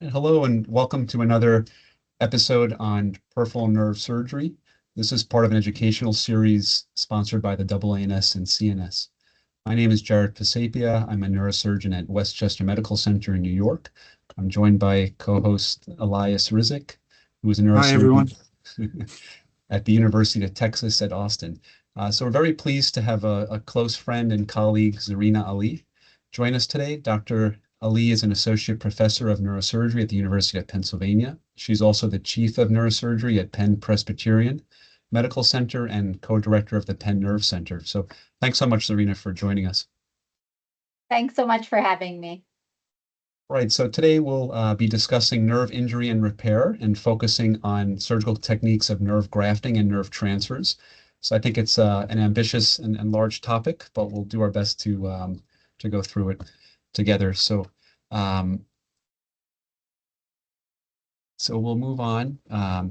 And hello and welcome to another episode on peripheral nerve surgery. This is part of an educational series sponsored by the AANS and CNS. My name is Jared Pisapia. I'm a neurosurgeon at Westchester Medical Center in New York. I'm joined by co-host Elias Rizk, who is a Hi, everyone. neurosurgeon at the University of Texas at Austin. So we're very pleased to have a close friend and colleague, Zarina Ali, join us today. Dr. Ali is an associate professor of neurosurgery at the University of Pennsylvania. She's also the chief of neurosurgery at Penn Presbyterian Medical Center and co-director of the Penn Nerve Center. So thanks so much, Zarina, for joining us. Thanks so much for having me. Right, so today we'll be discussing nerve injury and repair and focusing on surgical techniques of nerve grafting and nerve transfers. So I think it's an ambitious and large topic, but we'll do our best to go through it together. Um, so we'll move on.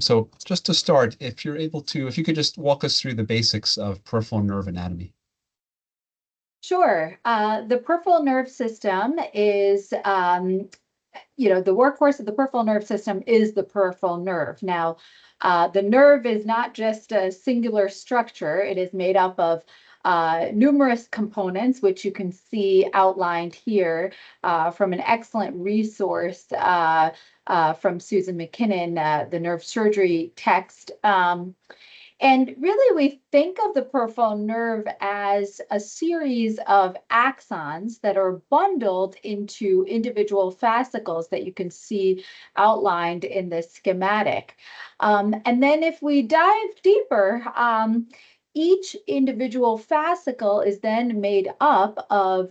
So just to start, if you're able to, if you could just walk us through the basics of peripheral nerve anatomy. Sure. The peripheral nerve system is, the workhorse of the peripheral nerve system is the peripheral nerve. Now, the nerve is not just a singular structure. It is made up of numerous components, which you can see outlined here from an excellent resource from Susan McKinnon, the nerve surgery text. And really, we think of the peripheral nerve as a series of axons that are bundled into individual fascicles that you can see outlined in this schematic. And then if we dive deeper, each individual fascicle is then made up of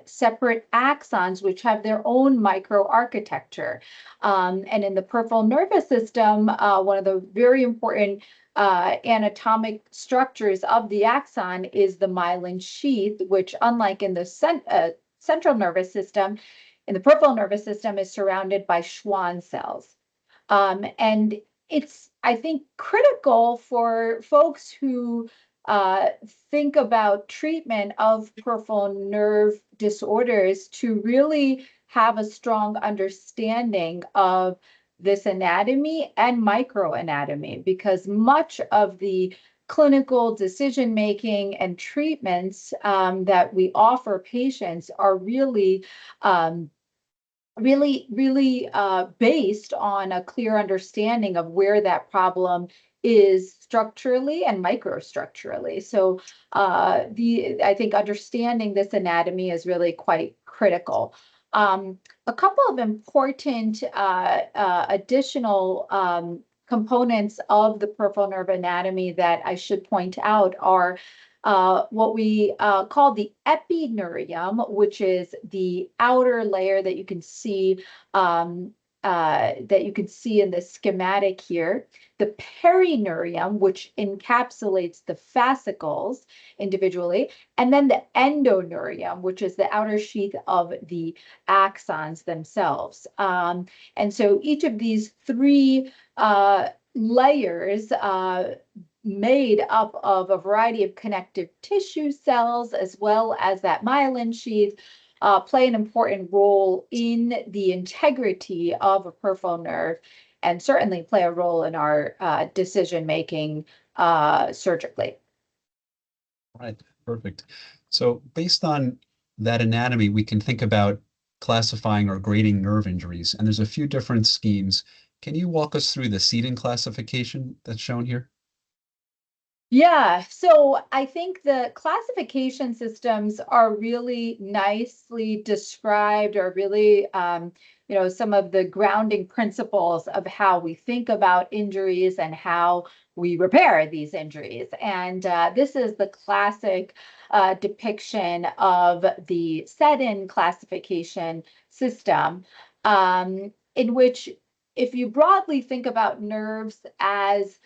separate axons, which have their own microarchitecture. And in the peripheral nervous system, one of the very important anatomic structures of the axon is the myelin sheath, which, unlike in the central nervous system, in the peripheral nervous system, is surrounded by Schwann cells. And it's, I think, critical for folks who think about treatment of peripheral nerve disorders to really have a strong understanding of this anatomy and microanatomy, because much of the clinical decision making and treatments that we offer patients are really based on a clear understanding of where that problem is structurally and microstructurally. So I think understanding this anatomy is really quite critical. A couple of important additional components of the peripheral nerve anatomy that I should point out are what we call the epineurium, which is the outer layer that you can see in the schematic here, the perineurium, which encapsulates the fascicles individually, and then the endoneurium, which is the outer sheath of the axons themselves. And so each of these three layers made up of a variety of connective tissue cells, as well as that myelin sheath, play an important role in the integrity of a peripheral nerve, and certainly play a role in our decision making surgically. Right, perfect. So based on that anatomy, we can think about classifying or grading nerve injuries, and there's a few different schemes. Can you walk us through the seating classification that's shown here? Yeah, so I think the classification systems are really nicely described, or really, some of the grounding principles of how we think about injuries and how we repair these injuries. And this is the classic depiction of the set-in classification system, in which, if you broadly think about nerves as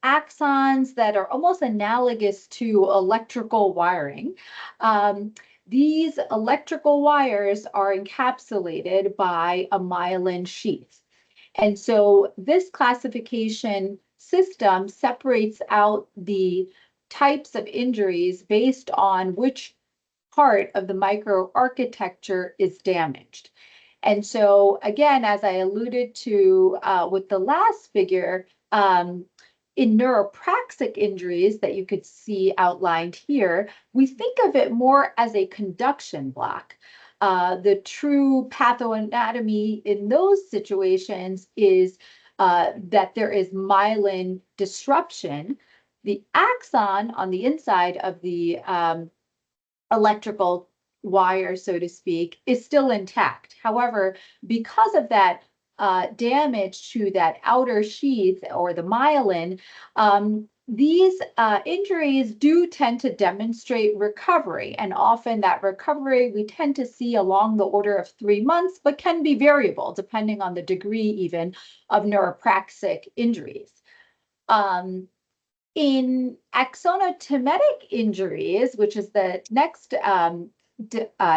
axons that are almost analogous to electrical wiring. These electrical wires are encapsulated by a myelin sheath. And so this classification system separates out the types of injuries based on which part of the microarchitecture is damaged. And so again, as I alluded to with the last figure, in neuropraxic injuries that you could see outlined here, we think of it more as a conduction block. The true pathoanatomy in those situations is that there is myelin disruption. The axon on the inside of the electrical wire, so to speak, is still intact. However, because of that damage to that outer sheath or the myelin, these injuries do tend to demonstrate recovery. And often that recovery we tend to see along the order of 3 months, but can be variable depending on the degree even of neuropraxic injuries. In axonotmetic injuries, which is the next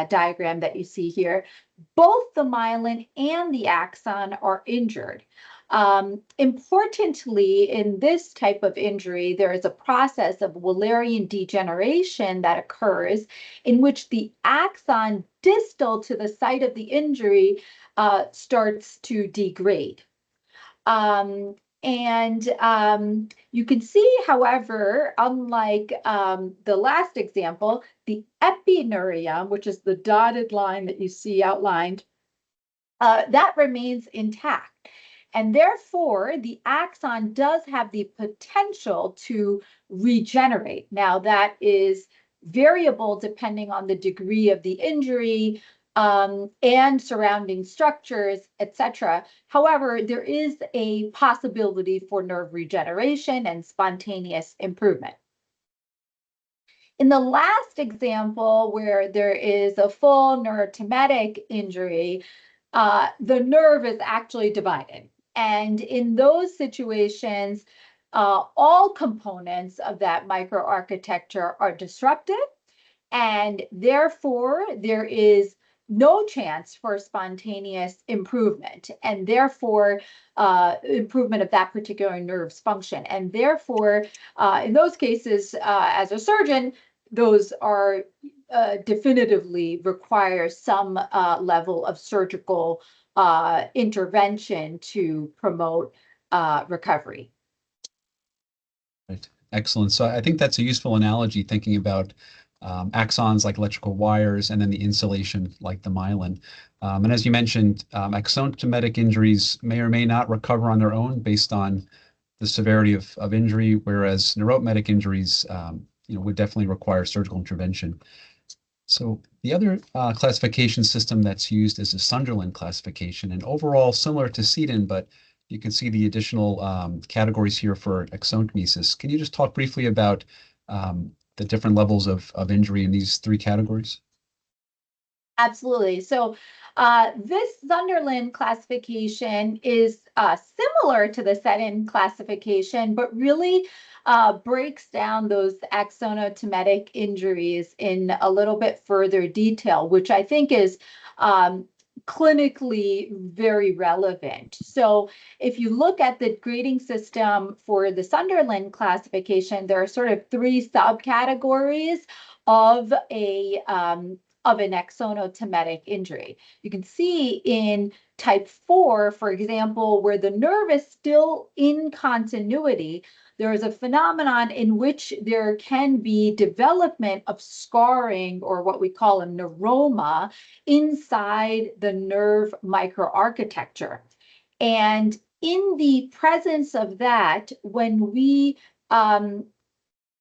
diagram that you see here, both the myelin and the axon are injured. Importantly, in this type of injury, there is a process of Wallerian degeneration that occurs in which the axon distal to the site of the injury starts to degrade. You can see, however, unlike the last example, the epineurium, which is the dotted line that you see outlined, that remains intact. And therefore, the axon does have the potential to regenerate. Now, that is variable depending on the degree of the injury, and surrounding structures, etc. However, there is a possibility for nerve regeneration and spontaneous improvement. In the last example, where there is a full neurotmetic injury, the nerve is actually divided. And in those situations, all components of that microarchitecture are disrupted, and therefore there is no chance for spontaneous improvement, and therefore improvement of that particular nerve's function. And therefore, in those cases, as a surgeon, those are definitively require some level of surgical intervention to promote recovery. Right. Excellent. So I think that's a useful analogy, thinking about axons like electrical wires and then the insulation like the myelin. And as you mentioned, axonotmetic injuries may or may not recover on their own based on the severity of injury, whereas neurotmetic injuries would definitely require surgical intervention. So the other classification system that's used is the Sunderland classification, and overall similar to Seaton, but you can see the additional categories here for axonotmesis. Can you just talk briefly about the different levels of injury in these 3 categories? Absolutely. So this Sunderland classification is similar to the Seton classification, but really breaks down those axonotmetic injuries in a little bit further detail, which I think is clinically very relevant. So if you look at the grading system for the Sunderland classification, there are sort of 3 subcategories of an axonotmetic injury. You can see in type 4, for example, where the nerve is still in continuity, there is a phenomenon in which there can be development of scarring, or what we call a neuroma, inside the nerve microarchitecture. And in the presence of that, when we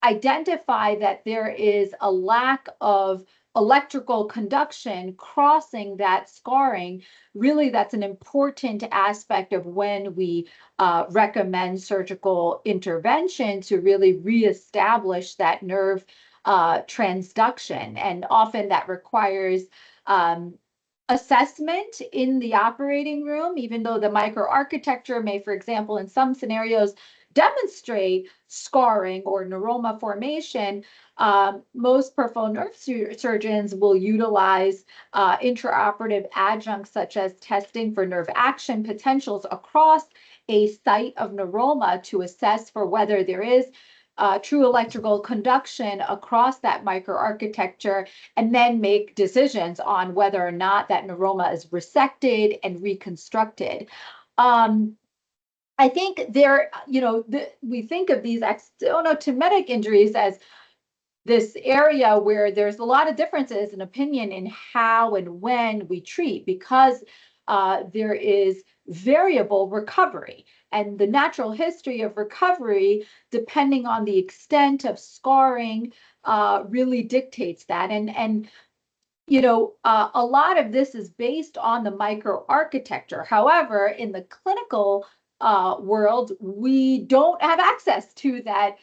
identify that there is a lack of electrical conduction crossing that scarring, really that's an important aspect of when we recommend surgical intervention to really reestablish that nerve transduction. And often that requires assessment in the operating room, even though the microarchitecture may, for example, in some scenarios, demonstrate scarring or neuroma formation. Most peripheral nerve surgeons will utilize intraoperative adjuncts such as testing for nerve action potentials across a site of neuroma to assess for whether there is true electrical conduction across that microarchitecture, and then make decisions on whether or not that neuroma is resected and reconstructed. I think there, we think of these axonotometic injuries as this area where there's a lot of differences in opinion in how and when we treat, because there is variable recovery, and the natural history of recovery, depending on the extent of scarring, really dictates that. And a lot of this is based on the microarchitecture. However, in the clinical world, we don't have access to that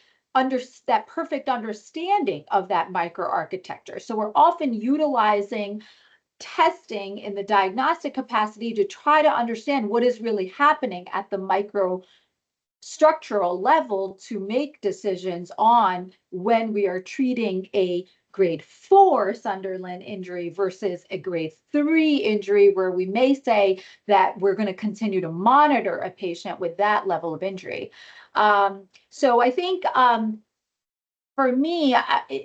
perfect understanding of that microarchitecture. So we're often utilizing testing in the diagnostic capacity to try to understand what is really happening at the microstructural level to make decisions on when we are treating a grade 4 Sunderland injury versus a grade 3 injury, where we may say that we're going to continue to monitor a patient with that level of injury. So I think for me, one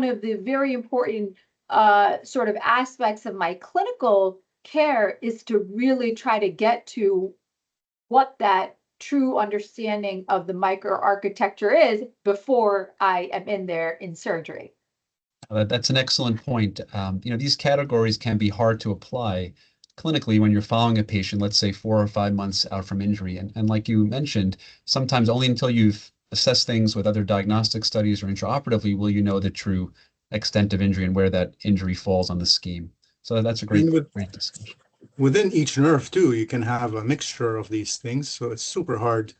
of the very important sort of aspects of my clinical care is to really try to get to what that true understanding of the microarchitecture is before I am in there in surgery. That's an excellent point. These categories can be hard to apply clinically when you're following a patient, let's say 4 or 5 months out from injury. And like you mentioned, sometimes only until you've assessed things with other diagnostic studies or intraoperatively will you know the true extent of injury and where that injury falls on the scheme. So that's a great discussion. Within each nerve too, you can have a mixture of these things. So it's super hard.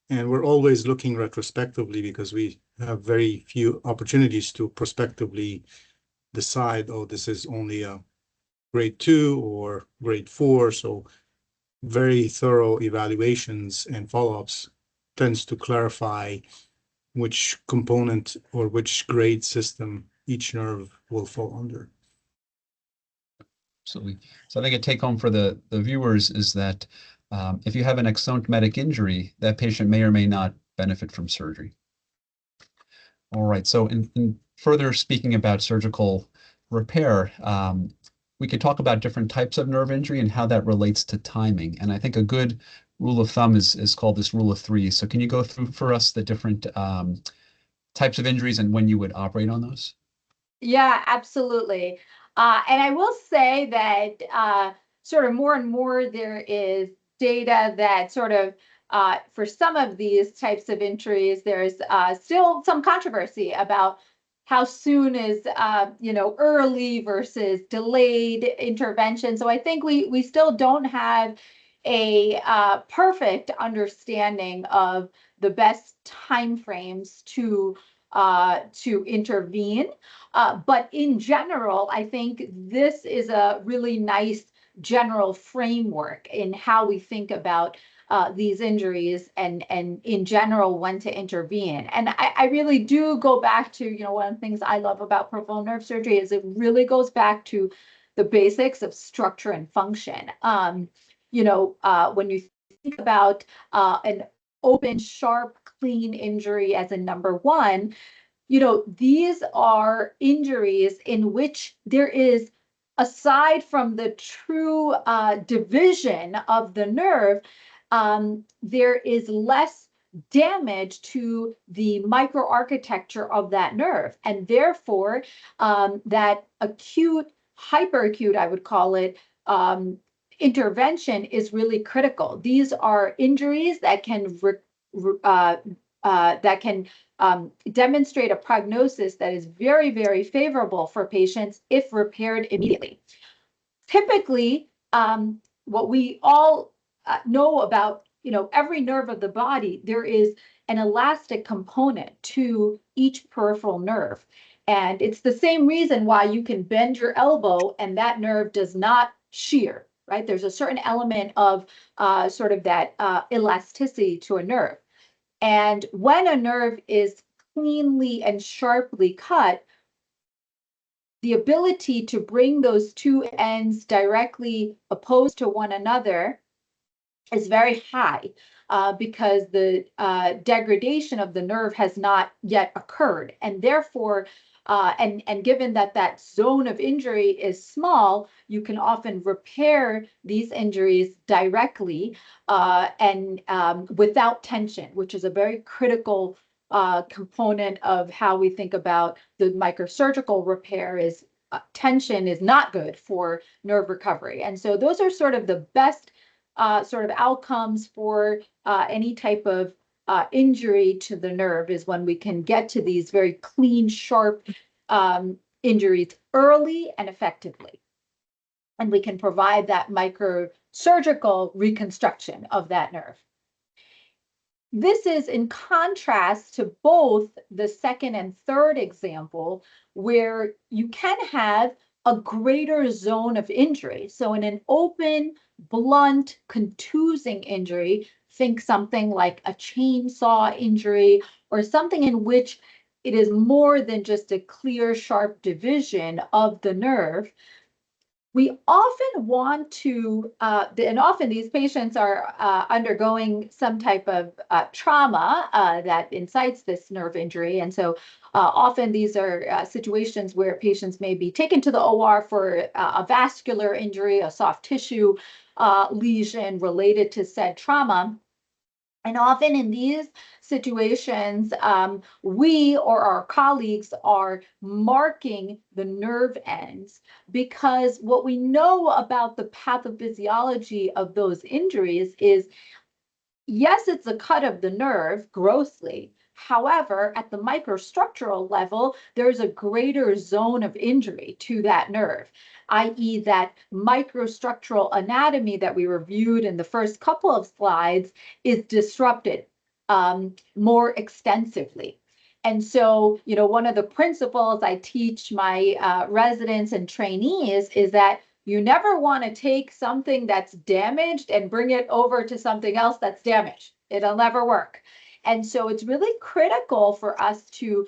And we're always looking retrospectively because we have very few opportunities to prospectively decide, oh, this is only a grade 2 or grade 4. So very thorough evaluations and follow-ups tends to clarify which component or which grade system each nerve will fall under. Absolutely. So I think a take home for the viewers is that if you have an axonotmetic injury, that patient may or may not benefit from surgery. All right. So in further speaking about surgical repair, we could talk about different types of nerve injury and how that relates to timing. And I think a good rule of thumb is called this rule of 3. So can you go through for us the different types of injuries and when you would operate on those? Yeah, absolutely. And I will say that sort of more and more there is data that sort of for some of these types of injuries, there's still some controversy about how soon is early versus delayed intervention. So I think we still don't have a perfect understanding of the best timeframes to intervene. But in general, I think this is a really nice general framework in how we think about these injuries and in general when to intervene. And I really do go back to, one of the things I love about peripheral nerve surgery is it really goes back to the basics of structure and function. When you think about an open, sharp, clean injury as a number one, these are injuries in which there is, aside from the true division of the nerve, there is less damage to the microarchitecture of that nerve. And therefore, that acute, hyperacute, I would call it, intervention is really critical. These are injuries that can demonstrate a prognosis that is very, very favorable for patients if repaired immediately. Typically, what we all know about, every nerve of the body, there is an elastic component to each peripheral nerve. And it's the same reason why you can bend your elbow and that nerve does not shear, right? There's a certain element of sort of that elasticity to a nerve. And when a nerve is cleanly and sharply cut, the ability to bring those two ends directly opposed to one another is very high because the degradation of the nerve has not yet occurred. And therefore, and given that that zone of injury is small, you can often repair these injuries directly and without tension, which is a very critical component of how we think about the microsurgical repair. Is tension is not good for nerve recovery. And so those are sort of the best sort of outcomes for any type of injury to the nerve, is when we can get to these very clean, sharp injuries early and effectively. And we can provide that microsurgical reconstruction of that nerve. This is in contrast to both the second and third example, where you can have a greater zone of injury. So in an open, blunt, contusing injury, think something like a chainsaw injury or something in which it is more than just a clear, sharp division of the nerve. We often want to, and often these patients are undergoing some type of trauma that incites this nerve injury. And so often these are situations where patients may be taken to the OR for a vascular injury, a soft tissue lesion related to said trauma. And often in these situations, we or our colleagues are marking the nerve ends, because what we know about the pathophysiology of those injuries is, yes, it's a cut of the nerve grossly. However, at the microstructural level, there's a greater zone of injury to that nerve, i.e. that microstructural anatomy that we reviewed in the first couple of slides is disrupted more extensively. And so, one of the principles I teach my residents and trainees is that you never want to take something that's damaged and bring it over to something else that's damaged. It'll never work. And so it's really critical for us to,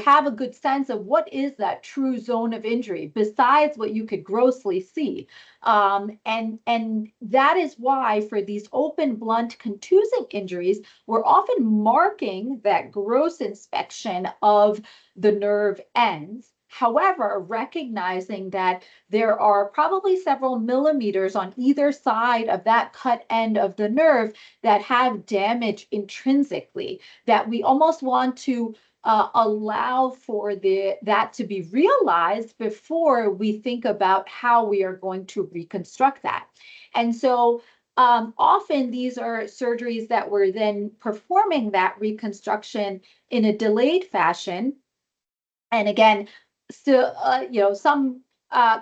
have a good sense of what is that true zone of injury besides what you could grossly see. And that is why for these open, blunt, contusing injuries, we're often marking that gross inspection of the nerve ends. However, recognizing that there are probably several millimeters on either side of that cut end of the nerve that have damage intrinsically, that we almost want to allow for that to be realized before we think about how we are going to reconstruct that. And so often these are surgeries that we're then performing that reconstruction in a delayed fashion. And again, still, some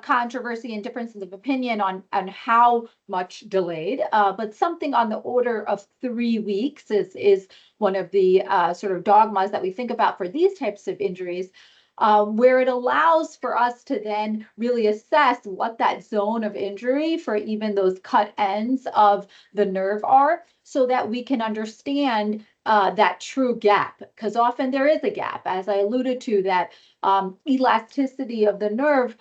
controversy and differences of opinion on how much delayed, but something on the order of 3 weeks is one of the sort of dogmas that we think about for these types of injuries, where it allows for us to then really assess what that zone of injury for even those cut ends of the nerve are, so that we can understand that true gap, because often there is a gap, as I alluded to, that elasticity of the nerve,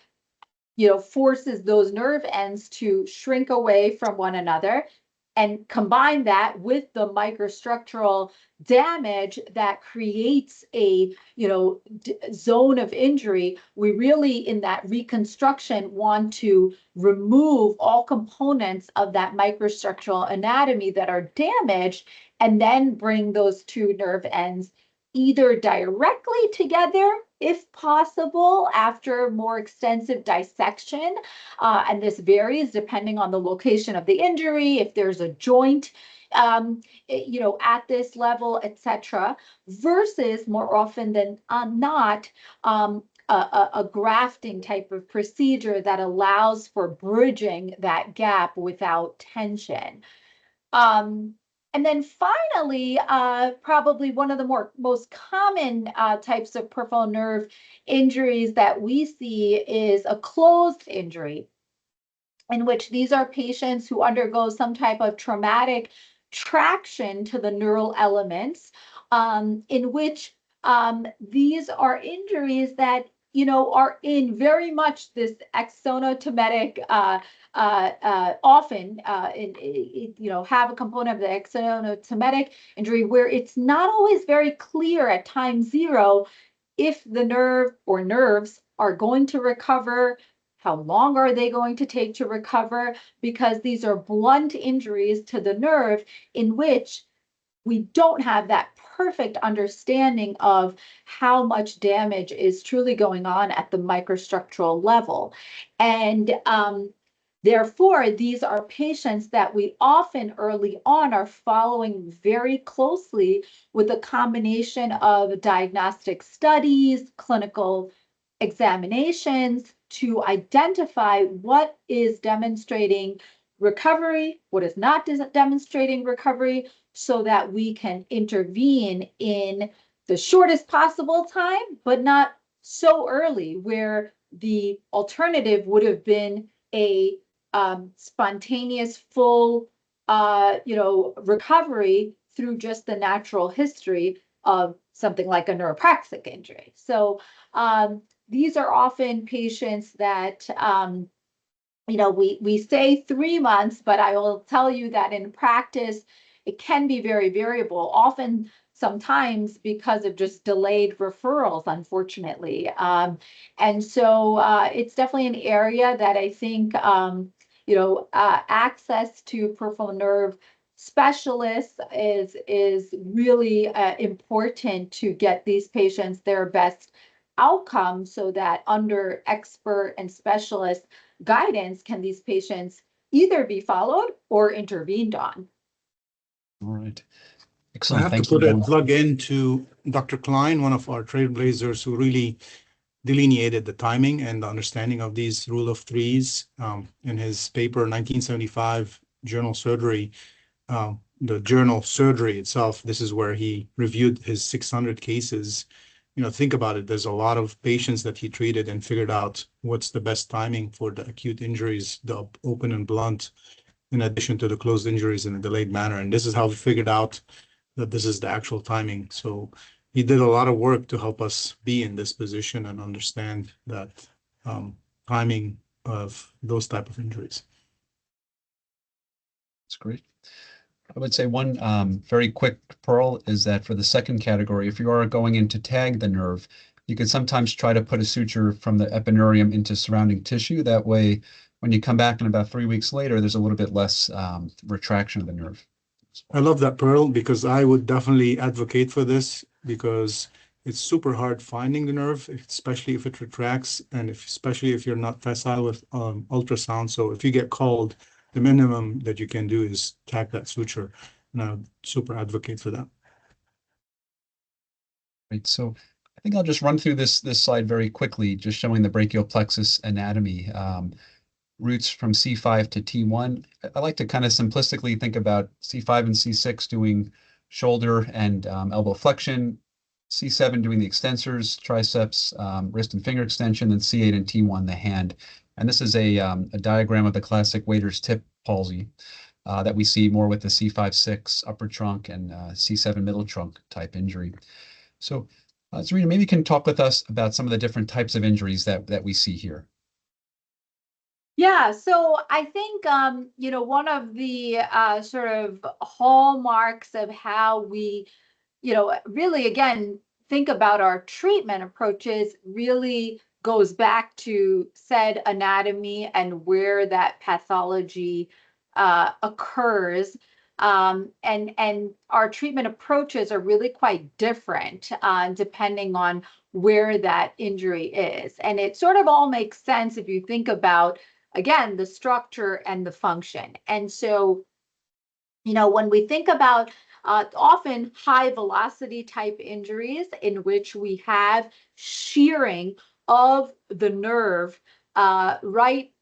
forces those nerve ends to shrink away from one another, and combine that with the microstructural damage that creates a zone of injury. We really, in that reconstruction, want to remove all components of that microstructural anatomy that are damaged, and then bring those two nerve ends either directly together, if possible, after more extensive dissection. And this varies depending on the location of the injury, if there's a joint, at this level, etc., versus more often than not, a grafting type of procedure that allows for bridging that gap without tension. And then finally, probably one of the most common types of peripheral nerve injuries that we see is a closed injury, in which these are patients who undergo some type of traumatic traction to the neural elements, in which these are injuries that are in very much this axonotometic, often have a component of the axonotometic injury where it's not always very clear at time zero if the nerve or nerves are going to recover, how long are they going to take to recover, because these are blunt injuries to the nerve in which we don't have that perfect understanding of how much damage is truly going on at the microstructural level. And therefore, these are patients that we often early on are following very closely with a combination of diagnostic studies, clinical examinations to identify what is demonstrating recovery, what is not demonstrating recovery, so that we can intervene in the shortest possible time, but not so early where the alternative would have been a spontaneous full recovery through just the natural history of something like a neuropraxic injury. So these are often patients that we say 3 months, but I will tell you that in practice, it can be very variable, often sometimes because of just delayed referrals, unfortunately. And so it's definitely an area that I think, access to peripheral nerve specialists is really important to get these patients their best outcome so that under expert and specialist guidance can these patients either be followed or intervened on. All right. I Excellent. have Thank to put you. a plug into Dr. Klein, one of our trailblazers who really delineated the timing and the understanding of these rule of threes in his paper, 1975, Journal Surgery. The journal Surgery itself, this is where he reviewed his 600 cases. Think about it. There's a lot of patients that he treated and figured out what's the best timing for the acute injuries, the open and blunt, in addition to the closed injuries in a delayed manner. And this is how we figured out that this is the actual timing. So he did a lot of work to help us be in this position and understand that timing of those type of injuries. That's great. I would say one very quick pearl is that for the second category, if you are going in to tag the nerve, you can sometimes try to put a suture from the epineurium into surrounding tissue. That way, when you come back in about 3 weeks later, there's a little bit less retraction of the nerve. I love that, Pearl, because I would definitely advocate for this because it's super hard finding the nerve, especially if it retracts and especially if you're not facile with ultrasound. So if you get called, the minimum that you can do is tack that suture. And I would super advocate for that. Right. So I think I'll just run through this slide very quickly, just showing the brachial plexus anatomy. Roots from C5 to T1. I like to kind of simplistically think about C5 and C6 doing shoulder and elbow flexion, C7 doing the extensors, triceps, wrist and finger extension, and C8 and T1 the hand. And this is a diagram of the classic waiter's tip palsy that we see more with the C5-6 upper trunk and C7 middle trunk type injury. So Zarina, maybe you can talk with us about some of the different types of injuries that we see here. Yeah, so I think, one of the sort of hallmarks of how we, really, again, think about our treatment approaches really goes back to said anatomy and where that pathology occurs. And our treatment approaches are really quite different depending on where that injury is. And it sort of all makes sense if you think about, again, the structure and the function. And so, when we think about often high velocity type injuries in which we have shearing of the nerve right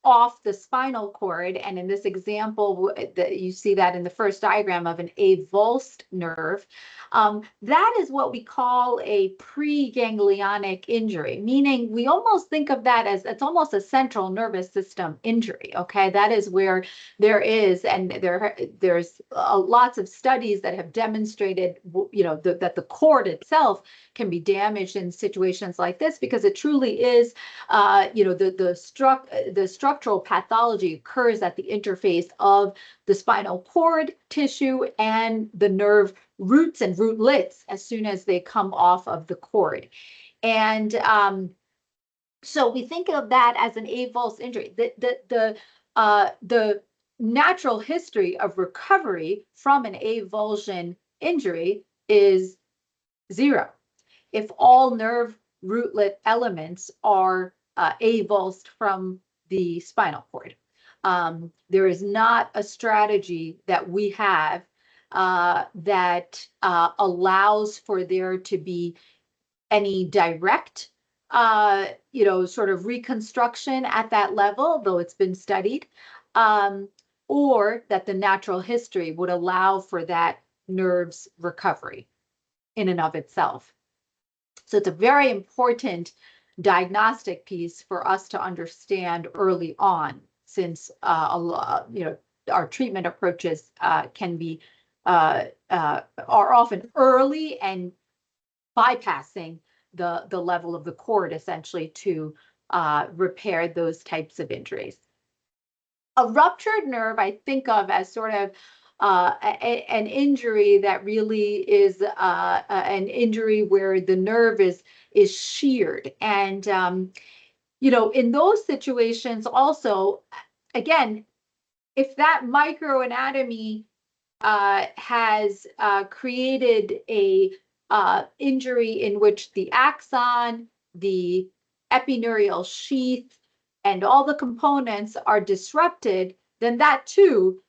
off the spinal cord. And in this example, you see that in the first diagram of an avulsed nerve. That is what we call a preganglionic injury, meaning we almost think of that as it's almost a central nervous system injury. Okay, that is where there's lots of studies that have demonstrated, that the cord itself can be damaged in situations like this, because it truly is, the structural pathology occurs at the interface of the spinal cord tissue and the nerve roots and rootlets as soon as they come off of the cord. And so we think of that as an avulsed injury. The natural history of recovery from an avulsion injury is 0. If all nerve rootlet elements are avulsed from the spinal cord. There is not a strategy that we have that allows for there to be any direct, sort of reconstruction at that level, though it's been studied, or that the natural history would allow for that nerve's recovery in and of itself. So it's a very important diagnostic piece for us to understand early on, since our treatment approaches can be are often early and bypassing the level of the cord, essentially, to repair those types of injuries. A ruptured nerve I think of as sort of an injury that really is an injury where the nerve is sheared. And, in those situations also, again, if that microanatomy has created a injury in which the axon, the epineurial sheath, and all the components are disrupted, then that too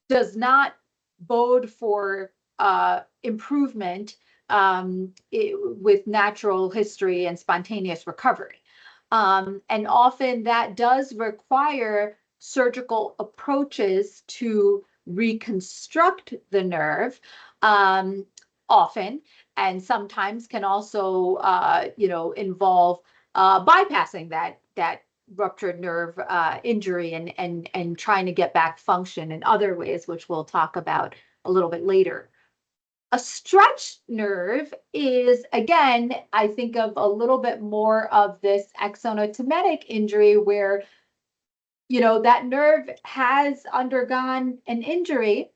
does not bode for improvement with natural history and spontaneous recovery. And often that does require surgical approaches to reconstruct the nerve, often, and sometimes can also, involve bypassing that ruptured nerve injury and trying to get back function in other ways, which we'll talk about a little bit later. A stretched nerve is, again, I think of a little bit more of this axonotmetic injury where, that nerve has undergone an injury.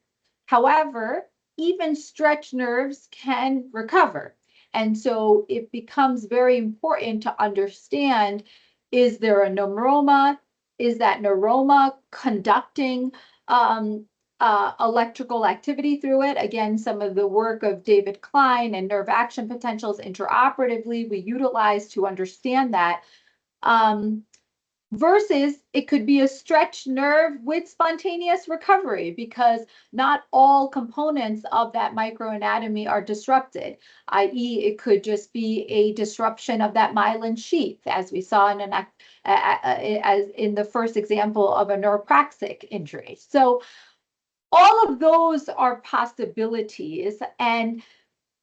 However, even stretched nerves can recover. And so it becomes very important to understand, is there a neuroma? Is that neuroma conducting electrical activity through it? Again, some of the work of David Klein and nerve action potentials intraoperatively we utilize to understand that. Versus it could be a stretched nerve with spontaneous recovery, because not all components of that microanatomy are disrupted, i.e. it could just be a disruption of that myelin sheath, as we saw as in the first example of a neuropraxic injury. So all of those are possibilities. And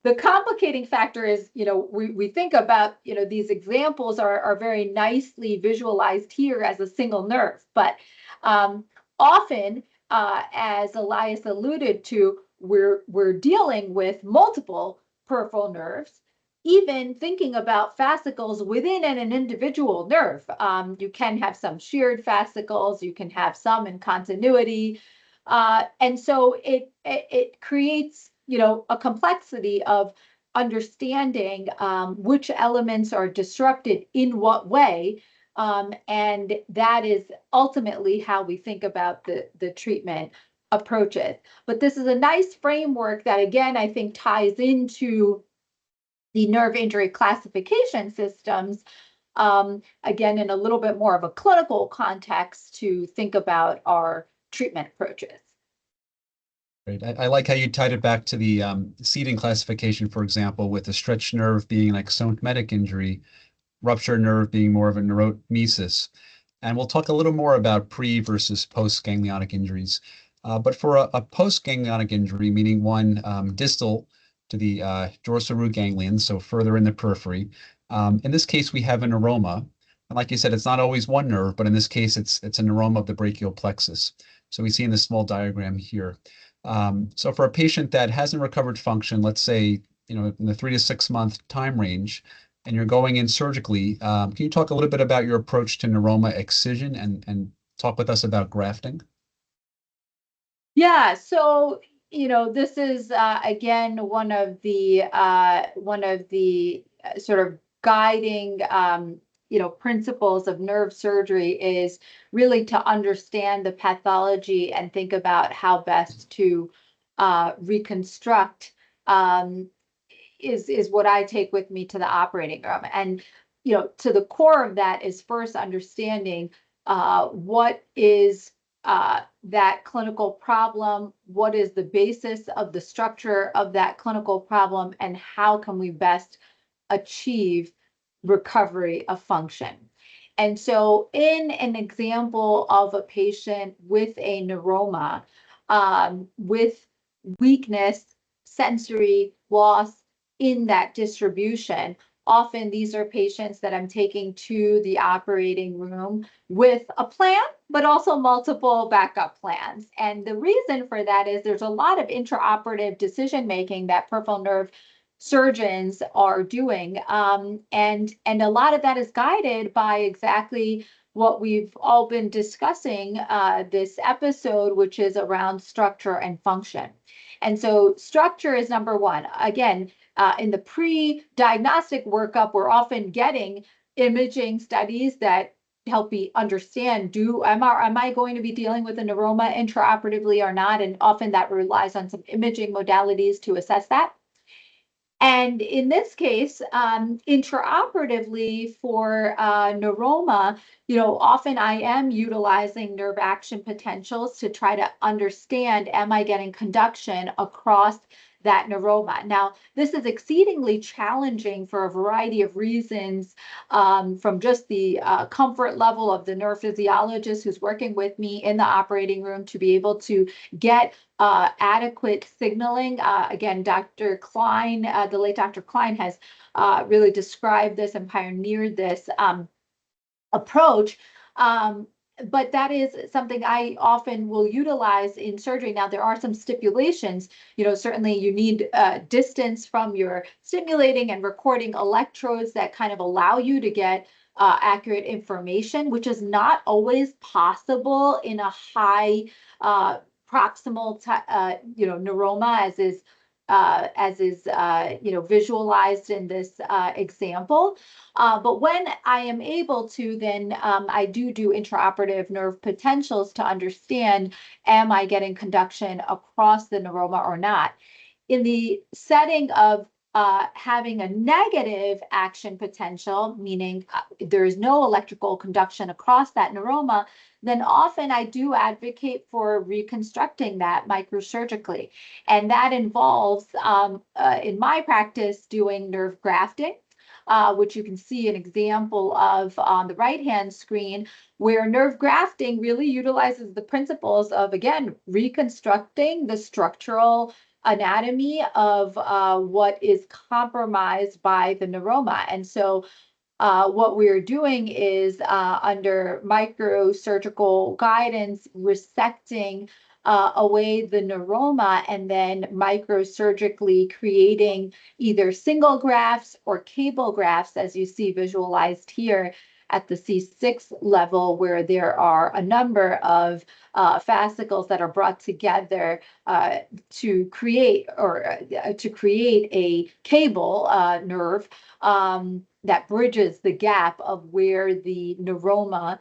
the complicating factor is, we think about, these examples are very nicely visualized here as a single nerve, but often, as Elias alluded to, we're dealing with multiple peripheral nerves. Even thinking about fascicles within an individual nerve, you can have some sheared fascicles, you can have some in continuity, and so it creates, a complexity of understanding which elements are disrupted in what way. And that is ultimately how we think about the treatment approaches. But this is a nice framework that, again, I think ties into the nerve injury classification systems, again, in a little bit more of a clinical context to think about our treatment approaches. Great. I like how you tied it back to the seating classification, for example, with the stretched nerve being an axonotmetic injury, ruptured nerve being more of a neuromesis. And we'll talk a little more about pre versus post-ganglionic injuries. But for a post-ganglionic injury, meaning one distal to the dorsal root ganglion, so further in the periphery, in this case, we have a neuroma. And like you said, it's not always one nerve, but in this case, it's a neuroma of the brachial plexus. So we see in this small diagram here. So for a patient that hasn't recovered function, let's say, in the 3 to 6 month time range, and you're going in surgically, can you talk a little bit about your approach to neuroma excision and talk with us about grafting? Yeah, so this is again one of the sort of guiding principles of nerve surgery is really to understand the pathology and think about how best to reconstruct. Is what I take with me to the operating room. And, to the core of that is first understanding what is that clinical problem, what is the basis of the structure of that clinical problem, and how can we best achieve recovery of function. And so in an example of a patient with a neuroma, with weakness, sensory loss, in that distribution. Often these are patients that I'm taking to the operating room with a plan, but also multiple backup plans. And the reason for that is there's a lot of intraoperative decision making that peripheral nerve surgeons are doing. And a lot of that is guided by exactly what we've all been discussing this episode, which is around structure and function. And so structure is number one. Again, in the pre-diagnostic workup, we're often getting imaging studies that help me understand, am I going to be dealing with a neuroma intraoperatively or not? And often that relies on some imaging modalities to assess that. And in this case, intraoperatively for neuroma, often I am utilizing nerve action potentials to try to understand, am I getting conduction across that neuroma? Now, this is exceedingly challenging for a variety of reasons, from just the comfort level of the nerve physiologist who's working with me in the operating room to be able to get adequate signaling. Again, Dr. Klein, the late Dr. Klein has really described this and pioneered this approach. But that is something I often will utilize in surgery. Now, there are some stipulations. Certainly you need distance from your stimulating and recording electrodes that kind of allow you to get accurate information, which is not always possible in a high proximal neuroma, as is visualized in this example. But when I am able to, then I do intraoperative nerve potentials to understand, am I getting conduction across the neuroma or not? In the setting of having a negative action potential, meaning there is no electrical conduction across that neuroma, then often I do advocate for reconstructing that microsurgically. And that involves, in my practice, doing nerve grafting, which you can see an example of on the right-hand screen, where nerve grafting really utilizes the principles of, again, reconstructing the structural anatomy of what is compromised by the neuroma. And so what we're doing is under microsurgical guidance, resecting away the neuroma and then microsurgically creating either single grafts or cable grafts, as you see visualized here at the C6 level, where there are a number of fascicles that are brought together to create a cable nerve that bridges the gap of where the neuroma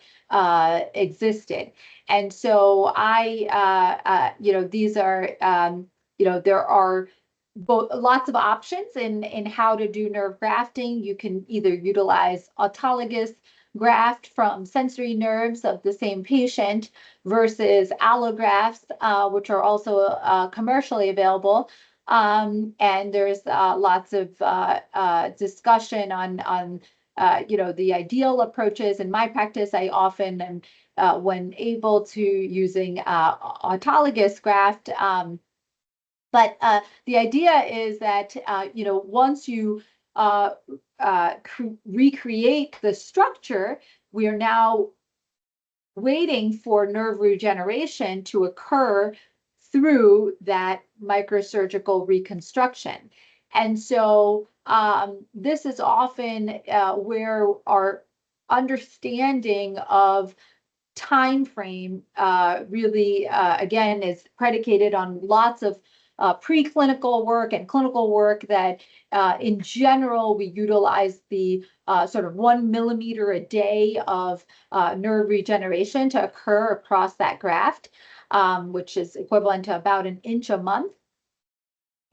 existed. And so these are, there are lots of options in how to do nerve grafting. You can either utilize autologous graft from sensory nerves of the same patient versus allografts, which are also commercially available. And there's lots of discussion on the ideal approaches in my practice, I often am, when able to, using autologous graft. But the idea is that, once you recreate the structure, we are now waiting for nerve regeneration to occur through that microsurgical reconstruction. And so this is often where our understanding of time frame really, again, is predicated on lots of preclinical work and clinical work that in general, we utilize the sort of 1 millimeter a day of nerve regeneration to occur across that graft, which is equivalent to about an inch a month.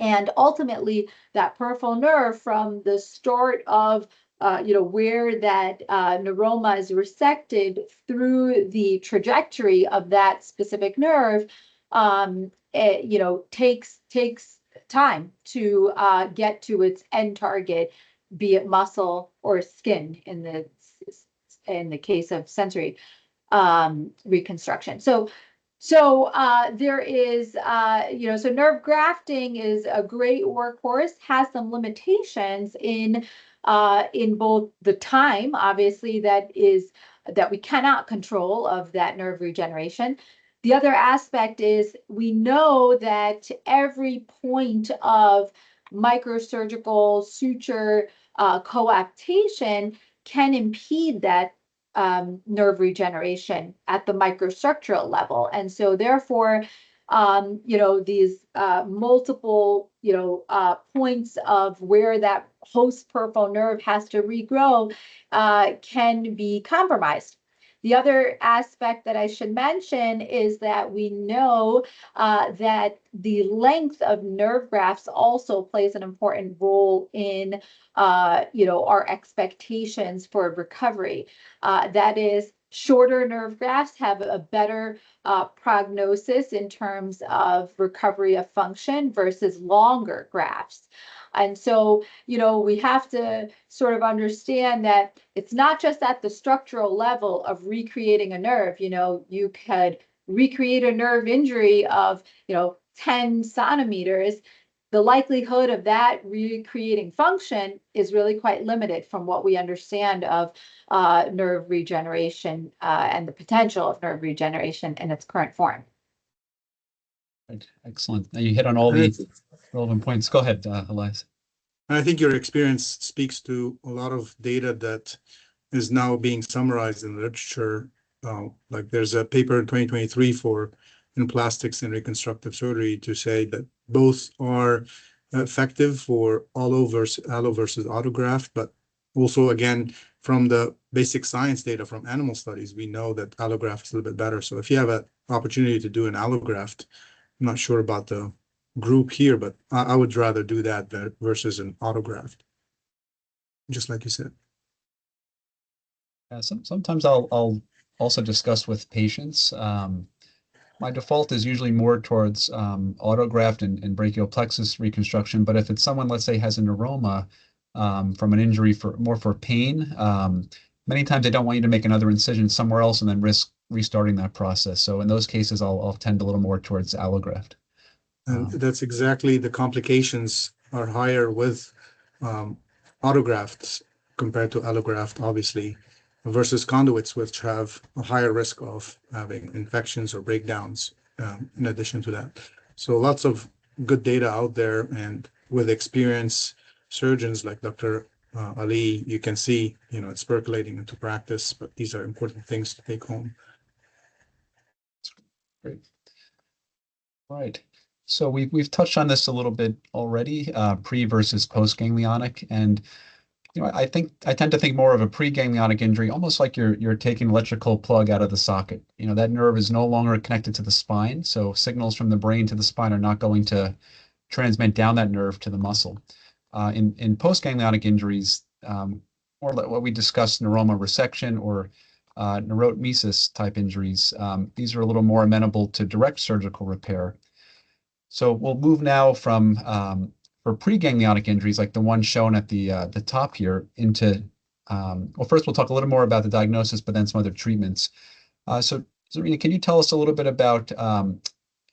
And ultimately, that peripheral nerve, from the start of where that neuroma is resected through the trajectory of that specific nerve, takes time to get to its end target, be it muscle or skin in the case of sensory reconstruction. So there is, so nerve grafting is a great workhorse, has some limitations in both the time, obviously, that we cannot control of that nerve regeneration. The other aspect is we know that every point of microsurgical suture coaptation can impede that nerve regeneration at the microstructural level. And so therefore, these multiple, points of where that host peripheral nerve has to regrow can be compromised. The other aspect that I should mention is that we know that the length of nerve grafts also plays an important role in, our expectations for recovery. That is, shorter nerve grafts have a better prognosis in terms of recovery of function versus longer grafts. And so, we have to sort of understand that it's not just at the structural level of recreating a nerve. You could recreate a nerve injury of, 10 centimeters. The likelihood of that recreating function is really quite limited from what we understand of nerve regeneration and the potential of nerve regeneration in its current form. Right. Excellent. Now you hit on all the relevant points. Go ahead, Elias. And I think your experience speaks to a lot of data that is now being summarized in the literature. Like there's a paper in 2023 in plastics and reconstructive surgery to say that both are effective for allo versus autograft, but also, again, from the basic science data from animal studies, we know that allograft is a little bit better. So if you have an opportunity to do an allograft, I'm not sure about the group here, but I would rather do that versus an autograft, just like you said. Yeah, sometimes I'll also discuss with patients. My default is usually more towards autograft and brachial plexus reconstruction. But if it's someone, let's say, has a neuroma from an injury for pain, many times they don't want you to make another incision somewhere else and then risk restarting that process. So in those cases, I'll tend a little more towards allograft. And that's exactly, the complications are higher with autografts compared to allograft, obviously, versus conduits, which have a higher risk of having infections or breakdowns in addition to that. So lots of good data out there, and with experienced surgeons like Dr. Ali, you can see, it's percolating into practice, but these are important things to take home. Great. Right. So we've touched on this a little bit already, pre versus post ganglionic, and I tend to think more of a pre-ganglionic injury, almost like you're taking an electrical plug out of the socket. That nerve is no longer connected to the spine, so signals from the brain to the spine are not going to transmit down that nerve to the muscle. In post-ganglionic injuries, or what we discussed, neuroma resection or neurotemesis type injuries, these are a little more amenable to direct surgical repair. So we'll move now from for pre-ganglionic injuries, like the one shown at the top here, into Well, first we'll talk a little more about the diagnosis, but then some other treatments. So, Zarina, can you tell us a little bit about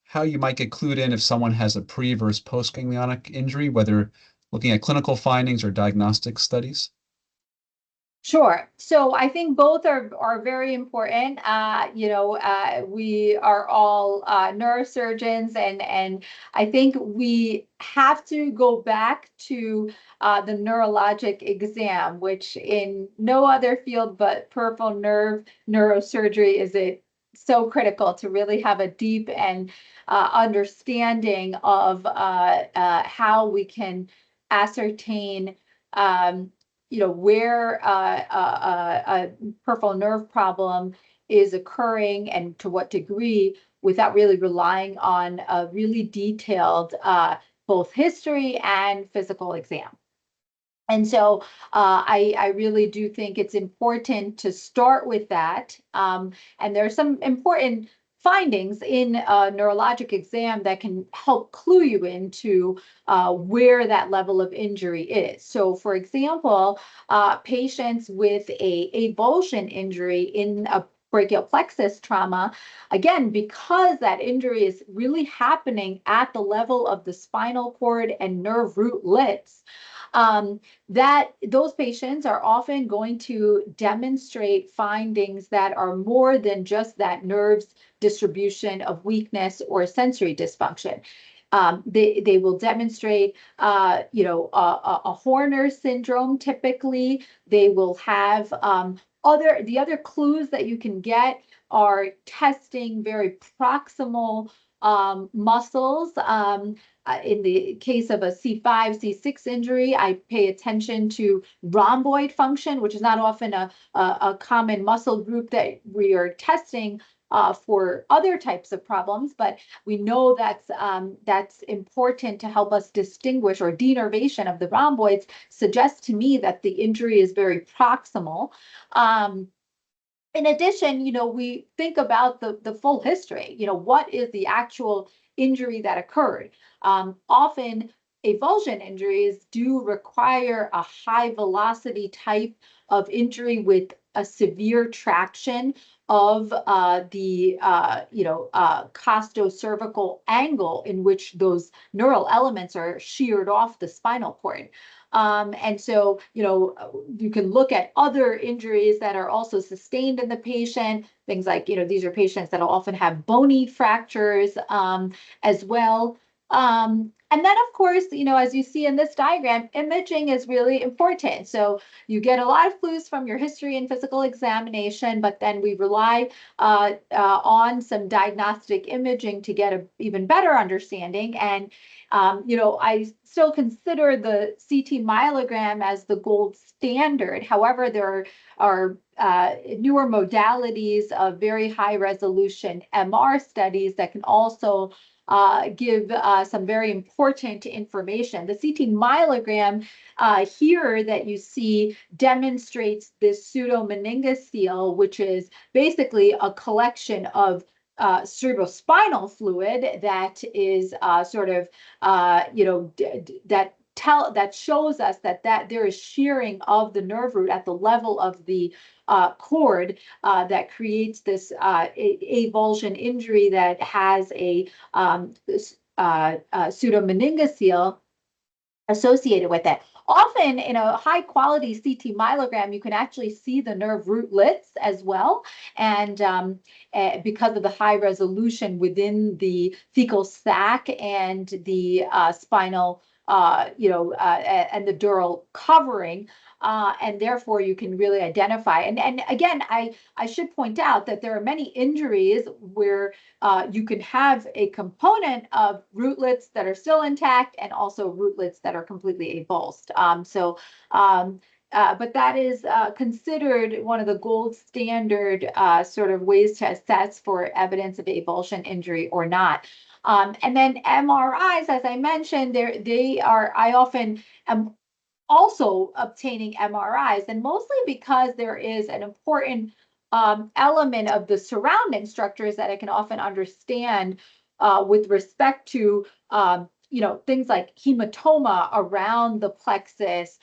how you might get clued in if someone has a pre versus post-ganglionic injury, whether looking at clinical findings or diagnostic studies? Sure. So I think both are very important. We are all neurosurgeons, and I think we have to go back to the neurologic exam, which in no other field but peripheral nerve neurosurgery is it so critical to really have a deep and understanding of how we can ascertain where a peripheral nerve problem is occurring and to what degree without really relying on a really detailed both history and physical exam. And so I really do think it's important to start with that. And there are some important findings in a neurologic exam that can help clue you into where that level of injury is. So, for example, patients with a avulsion injury in a brachial plexus trauma, again, because that injury is really happening at the level of the spinal cord and nerve rootlets, that those patients are often going to demonstrate findings that are more than just that nerve's distribution of weakness or sensory dysfunction. They will demonstrate, a Horner syndrome. Typically, they will have the other clues that you can get are testing very proximal muscles. In the case of a C5, C6 injury, I pay attention to rhomboid function, which is not often a common muscle group that we are testing for other types of problems, but we know that's important to help us distinguish, or denervation of the rhomboids suggests to me that the injury is very proximal. In addition, we think about the full history. What is the actual injury that occurred? Often, avulsion injuries do require a high velocity type of injury with a severe traction of the costocervical angle in which those neural elements are sheared off the spinal cord. And so, you can look at other injuries that are also sustained in the patient, things like, these are patients that will often have bony fractures as well. And then, of course, as you see in this diagram, imaging is really important. So you get a lot of clues from your history and physical examination, but then we rely on some diagnostic imaging to get an even better understanding. And I still consider the CT myelogram as the gold standard. However, there are newer modalities of very high resolution MR studies that can also give some very important information. The CT myelogram here that you see demonstrates this pseudomeningocele, which is basically a collection of cerebrospinal fluid that is that shows us that there is shearing of the nerve root at the level of the cord that creates this avulsion injury that has a pseudomeningocele associated with it. Often in a high quality CT myelogram, you can actually see the nerve rootlets as well. And because of the high resolution within the fecal sac and the spinal, and the dural covering, and therefore you can really identify. And again, I should point out that there are many injuries where you can have a component of rootlets that are still intact and also rootlets that are completely avulsed. But that is considered one of the gold standard sort of ways to assess for evidence of avulsion injury or not. And then MRIs, as I mentioned, I often am also obtaining MRIs, and mostly because there is an important element of the surrounding structures that I can often understand with respect to, things like hematoma around the plexus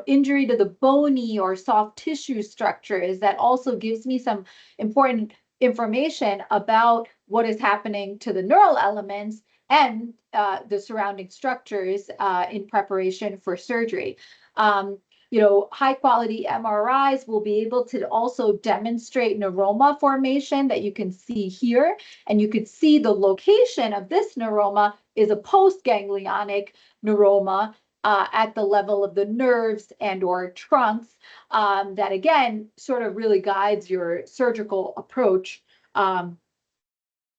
injury to the bony or soft tissue structures, that also gives me some important information about what is happening to the neural elements and the surrounding structures in preparation for surgery. High quality MRIs will be able to also demonstrate neuroma formation that you can see here. And you could see the location of this neuroma is a post-ganglionic neuroma at the level of the nerves and or trunks that, again, sort of really guides your surgical approach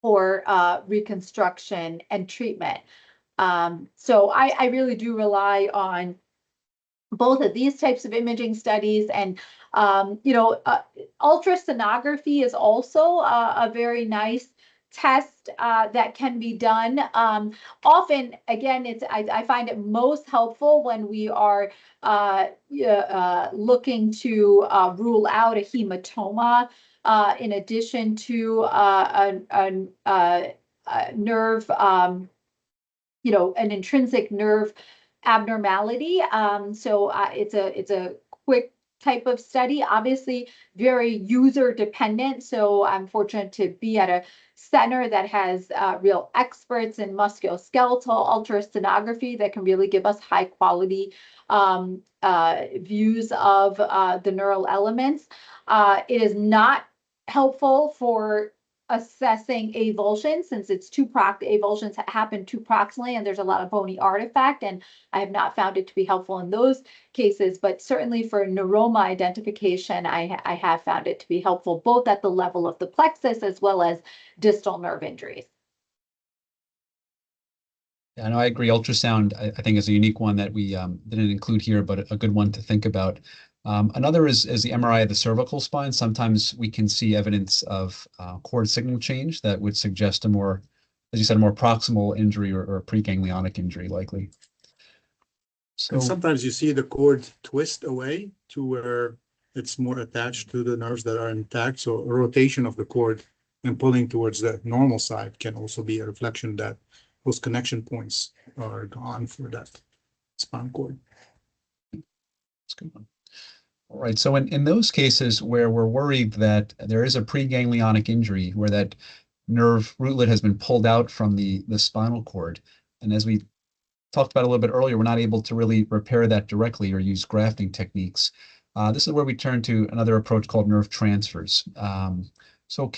for reconstruction and treatment. So I really do rely on both of these types of imaging studies. And ultrasonography is also a very nice test that can be done. Often, again, I find it most helpful when we are looking to rule out a hematoma in addition to a nerve, an intrinsic nerve abnormality. So it's a quick type of study, obviously very user dependent. So I'm fortunate to be at a center that has real experts in musculoskeletal ultrasonography that can really give us high quality views of the neural elements. It is not helpful for assessing avulsion, since it's avulsions happen too proximally and there's a lot of bony artifact, and I have not found it to be helpful in those cases. But certainly for neuroma identification, I have found it to be helpful both at the level of the plexus as well as distal nerve injuries. Yeah, no, I agree. Ultrasound, I think, is a unique one that we didn't include here, but a good one to think about. Another is the MRI of the cervical spine. Sometimes we can see evidence of cord signal change that would suggest a more, as you said, a more proximal injury or a preganglionic injury likely. So, and sometimes you see the cord twist away to where it's more attached to the nerves that are intact. So a rotation of the cord and pulling towards the normal side can also be a reflection that those connection points are gone for that spinal cord. that's a good one. All right, so in those cases where we're worried that there is a preganglionic injury, where that nerve rootlet has been pulled out from the spinal cord, and as we talked about a little bit earlier, we're not able to really repair that directly or use grafting techniques. This is where we turn to another approach called nerve transfers. So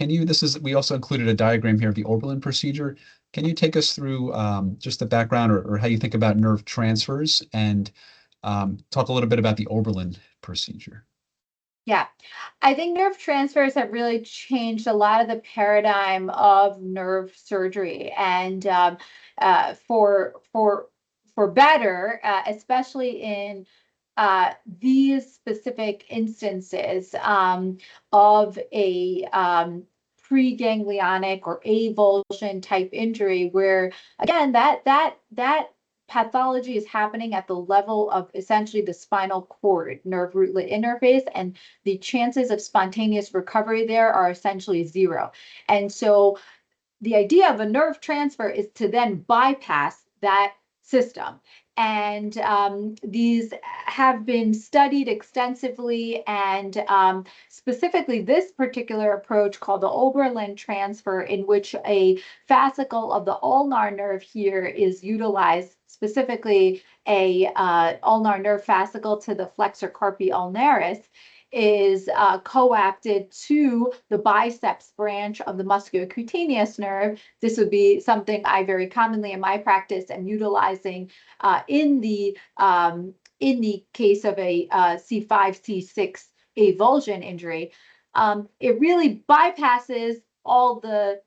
we also included a diagram here of the Oberlin procedure. Can you take us through just the background or how you think about nerve transfers, and talk a little bit about the Oberlin procedure? Yeah, I think nerve transfers have really changed a lot of the paradigm of nerve surgery, and for better, especially in these specific instances of a preganglionic or avulsion type injury, where again that pathology is happening at the level of essentially the spinal cord nerve rootlet interface, and the chances of spontaneous recovery there are essentially zero. And so the idea of a nerve transfer is to then bypass that system. And these have been studied extensively, and specifically this particular approach called the Oberlin transfer, in which a fascicle of the ulnar nerve here is utilized, specifically a ulnar nerve fascicle to the flexor carpi ulnaris, is coapted to the biceps branch of the musculocutaneous nerve. This would be something I very commonly in my practice am utilizing in the case of a C5, C6 avulsion injury. It really bypasses all the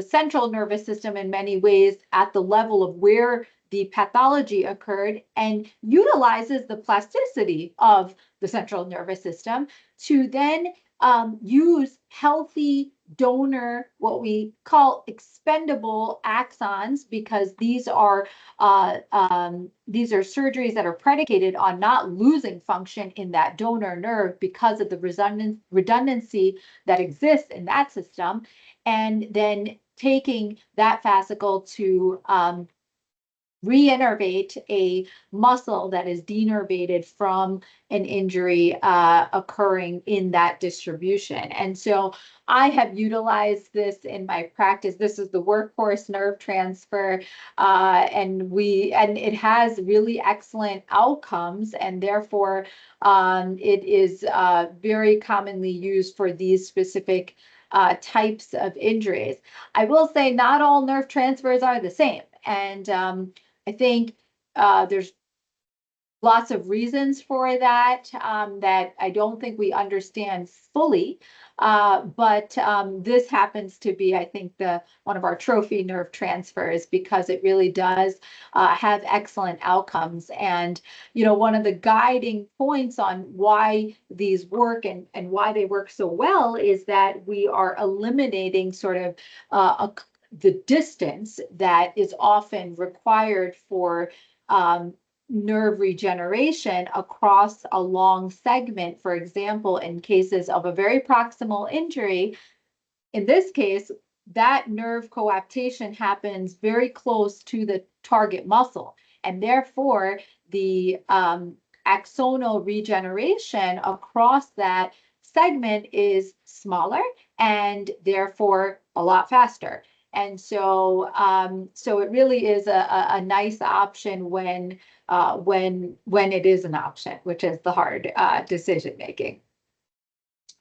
central nervous system in many ways at the level of where the pathology occurred, and utilizes the plasticity of the central nervous system to then use healthy donor, what we call expendable axons, because these are surgeries that are predicated on not losing function in that donor nerve because of the redundancy that exists in that system, and then taking that fascicle to reinnervate a muscle that is denervated from an injury occurring in that distribution. And so I have utilized this in my practice. This is the workhorse nerve transfer, and it has really excellent outcomes, and therefore it is very commonly used for these specific types of injuries. I will say not all nerve transfers are the same. And I think there's lots of reasons for that that I don't think we understand fully. But this happens to be, I think, one of our trophy nerve transfers because it really does have excellent outcomes. And, one of the guiding points on why these work and why they work so well is that we are eliminating sort of the distance that is often required for nerve regeneration across a long segment. For example, in cases of a very proximal injury, in this case, that nerve coaptation happens very close to the target muscle, and therefore the axonal regeneration across that segment is smaller and therefore a lot faster. And so, so it really is a nice option when it is an option, which is the hard decision making.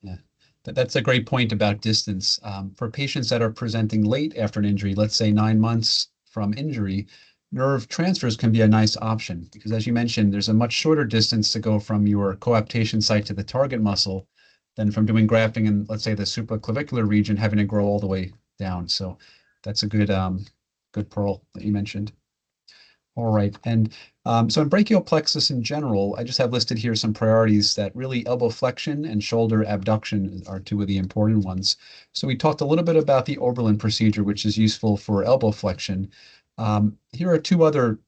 Yeah, that's a great point about distance. For patients that are presenting late after an injury, let's say 9 months from injury, nerve transfers can be a nice option because, as you mentioned, there's a much shorter distance to go from your coaptation site to the target muscle than from doing grafting in, let's say, the supraclavicular region, having to grow all the way down. So that's a good pearl that you mentioned. All right, and so in brachial plexus in general, I just have listed here some priorities that really elbow flexion and shoulder abduction are two of the important ones. So we talked a little bit about the Oberlin procedure, which is useful for elbow flexion. Here are two other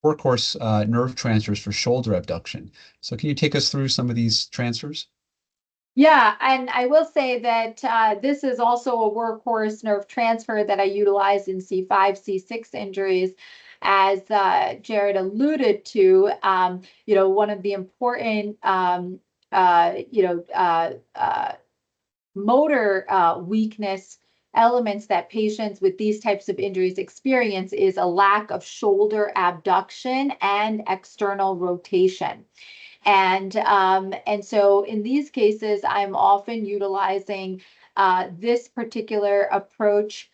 workhorse nerve transfers for shoulder abduction. So can you take us through some of these transfers? Yeah, and I will say that this is also a workhorse nerve transfer that I utilize in C5, C6 injuries. As Jared alluded to, one of the important, motor weakness elements that patients with these types of injuries experience is a lack of shoulder abduction and external rotation. And so in these cases, I'm often utilizing this particular approach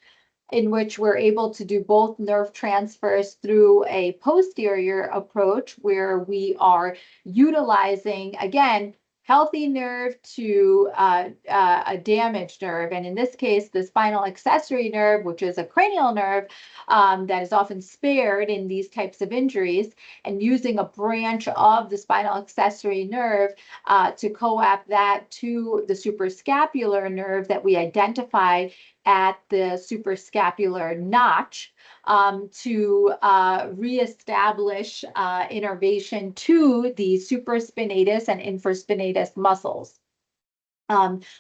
in which we're able to do both nerve transfers through a posterior approach where we are utilizing, again, healthy nerve to a damaged nerve. And in this case, the spinal accessory nerve, which is a cranial nerve that is often spared in these types of injuries, and using a branch of the spinal accessory nerve to coapt that to the suprascapular nerve that we identify at the suprascapular notch to reestablish innervation to the supraspinatus and infraspinatus muscles,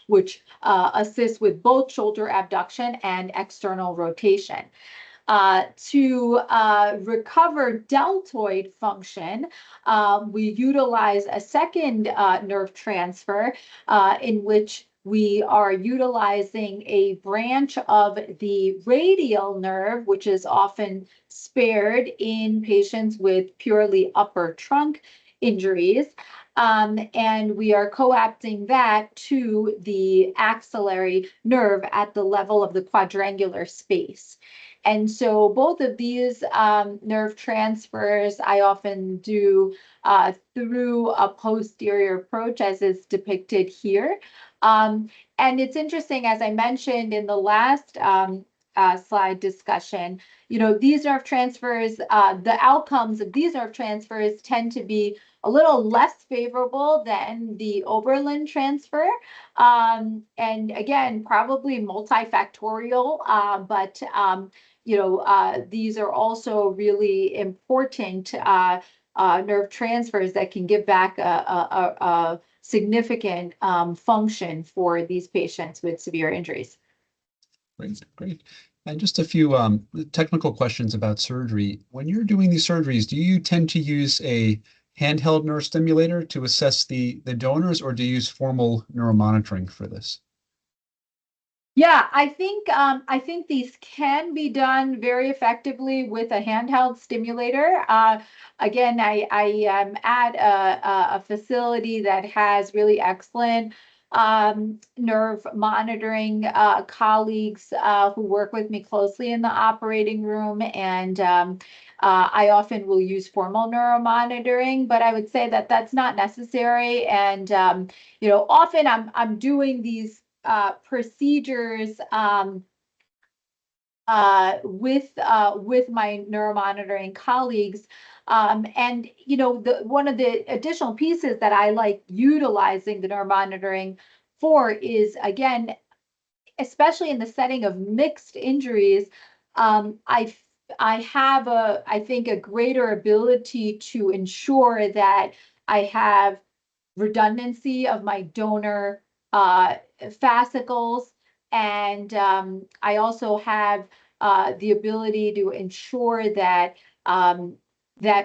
which assist with both shoulder abduction and external rotation. To recover deltoid function, we utilize a second nerve transfer in which we are utilizing a branch of the radial nerve, which is often spared in patients with purely upper trunk injuries. And we are coapting that to the axillary nerve at the level of the quadrangular space. And so both of these nerve transfers I often do through a posterior approach, as is depicted here. And it's interesting, as I mentioned in the last slide discussion, these nerve transfers, the outcomes of these nerve transfers tend to be a little less favorable than the Oberlin transfer. And again, probably multifactorial, but these are also really important nerve transfers that can give back a significant function for these patients with severe injuries. Great, great. And just a few technical questions about surgery. When you're doing these surgeries, do you tend to use a handheld neurostimulator to assess the donors, or do you use formal neuromonitoring for this? Yeah, I think these can be done very effectively with a handheld stimulator. Again, I am at a facility that has really excellent nerve monitoring colleagues who work with me closely in the operating room, and I often will use formal neuromonitoring, but I would say that that's not necessary. And often I'm doing these procedures with my neuromonitoring colleagues. And one of the additional pieces that I like utilizing the neuromonitoring for is, again, especially in the setting of mixed injuries, I have I think a greater ability to ensure that I have redundancy of my donor fascicles. And I also have the ability to ensure that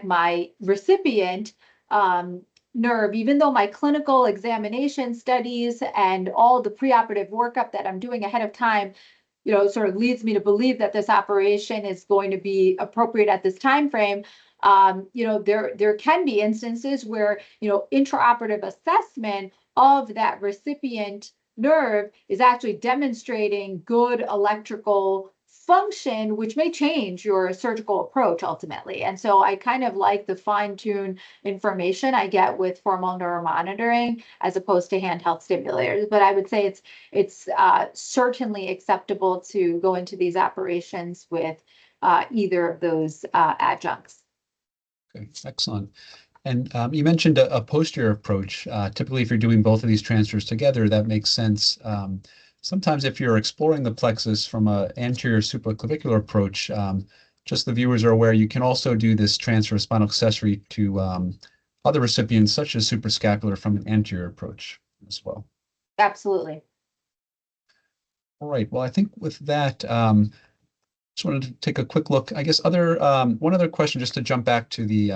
my recipient nerve, even though my clinical examination studies and all the preoperative workup that I'm doing ahead of time, sort of leads me to believe that this operation is going to be appropriate at this time frame. There can be instances where, intraoperative assessment of that recipient nerve is actually demonstrating good electrical function, which may change your surgical approach ultimately. And so I kind of like the fine-tuned information I get with formal neuromonitoring as opposed to handheld stimulators. But I would say it's certainly acceptable to go into these operations with either of those adjuncts. Okay, excellent. And you mentioned a posterior approach. Typically, if you're doing both of these transfers together, that makes sense. Sometimes if you're exploring the plexus from an anterior supraclavicular approach, just the viewers are aware, you can also do this transfer of spinal accessory to other recipients, such as suprascapular, from an anterior approach as well. Absolutely. All right. Well, I think with that, just wanted to take a quick look. I guess one other question, just to jump back to the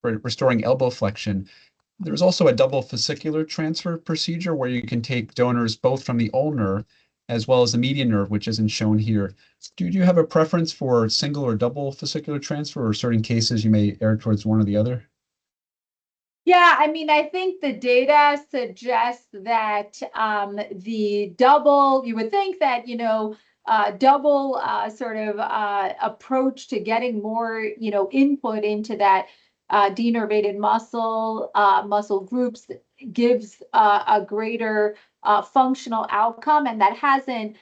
for restoring elbow flexion. There's also a double fascicular transfer procedure where you can take donors both from the ulnar as well as the median nerve, which isn't shown here. Do you have a preference for single or double fascicular transfer, or certain cases you may err towards one or the other? Yeah, I mean, I think the data suggests that the double, you would think that, double sort of approach to getting more, input into that denervated muscle groups gives a greater functional outcome, and that hasn't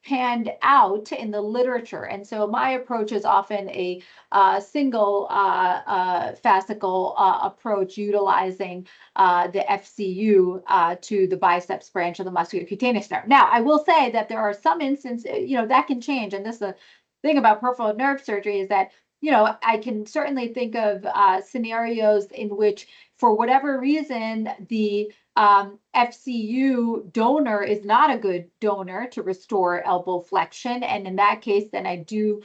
panned out in the literature. And so my approach is often a single fascicle approach utilizing the FCU to the biceps branch of the musculocutaneous nerve. Now, I will say that there are some instances, that can change. And this is the thing about peripheral nerve surgery is that, I can certainly think of scenarios in which, for whatever reason, the FCU donor is not a good donor to restore elbow flexion. And in that case, then I do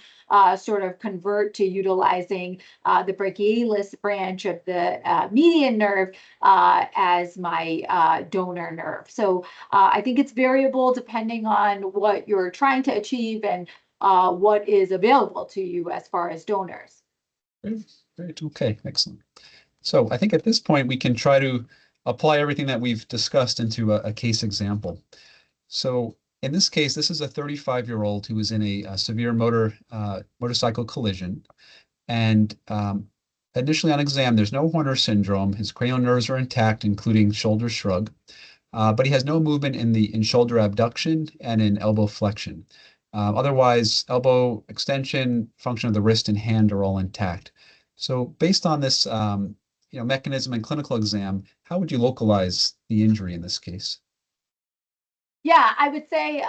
sort of convert to utilizing the brachialis branch of the median nerve as my donor nerve. So I think it's variable depending on what you're trying to achieve and what is available to you as far as donors. Great, great. Okay, excellent. So I think at this point we can try to apply everything that we've discussed into a case example. So in this case, this is a 35-year-old who was in a severe motorcycle collision. And initially on exam, there's no Horner syndrome. His cranial nerves are intact, including shoulder shrug. But he has no movement in shoulder abduction and in elbow flexion. Otherwise, elbow extension, function of the wrist and hand are all intact. So based on this mechanism and clinical exam, how would you localize the injury in this case? Yeah, I would say,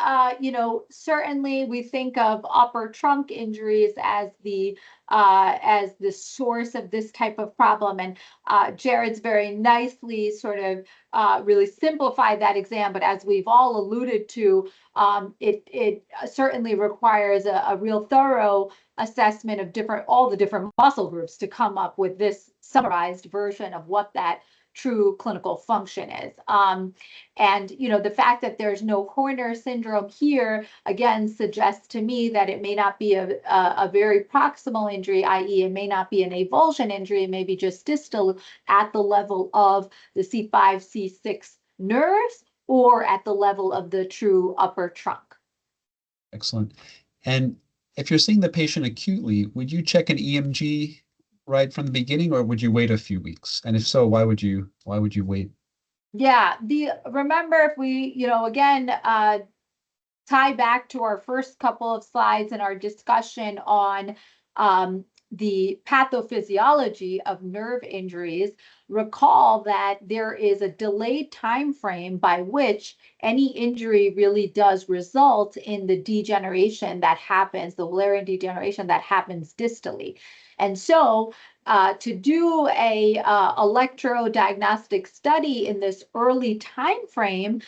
certainly we think of upper trunk injuries as the source of this type of problem. And Jared's very nicely sort of really simplified that exam. But as we've all alluded to, it certainly requires a real thorough assessment of all the different muscle groups to come up with this summarized version of what that true clinical function is. And the fact that there's no Horner syndrome here, again, suggests to me that it may not be a very proximal injury, i.e. it may not be an avulsion injury, it may be just distal at the level of the C5, C6 nerves or at the level of the true upper trunk. Excellent. And if you're seeing the patient acutely, would you check an EMG right from the beginning, or would you wait a few weeks? And if so, why would you wait? Yeah, remember, if we, again, tie back to our first couple of slides in our discussion on the pathophysiology of nerve injuries, recall that there is a delayed time frame by which any injury really does result in the degeneration that happens, the Wallerian degeneration that happens distally. And so to do a electrodiagnostic study in this early time frame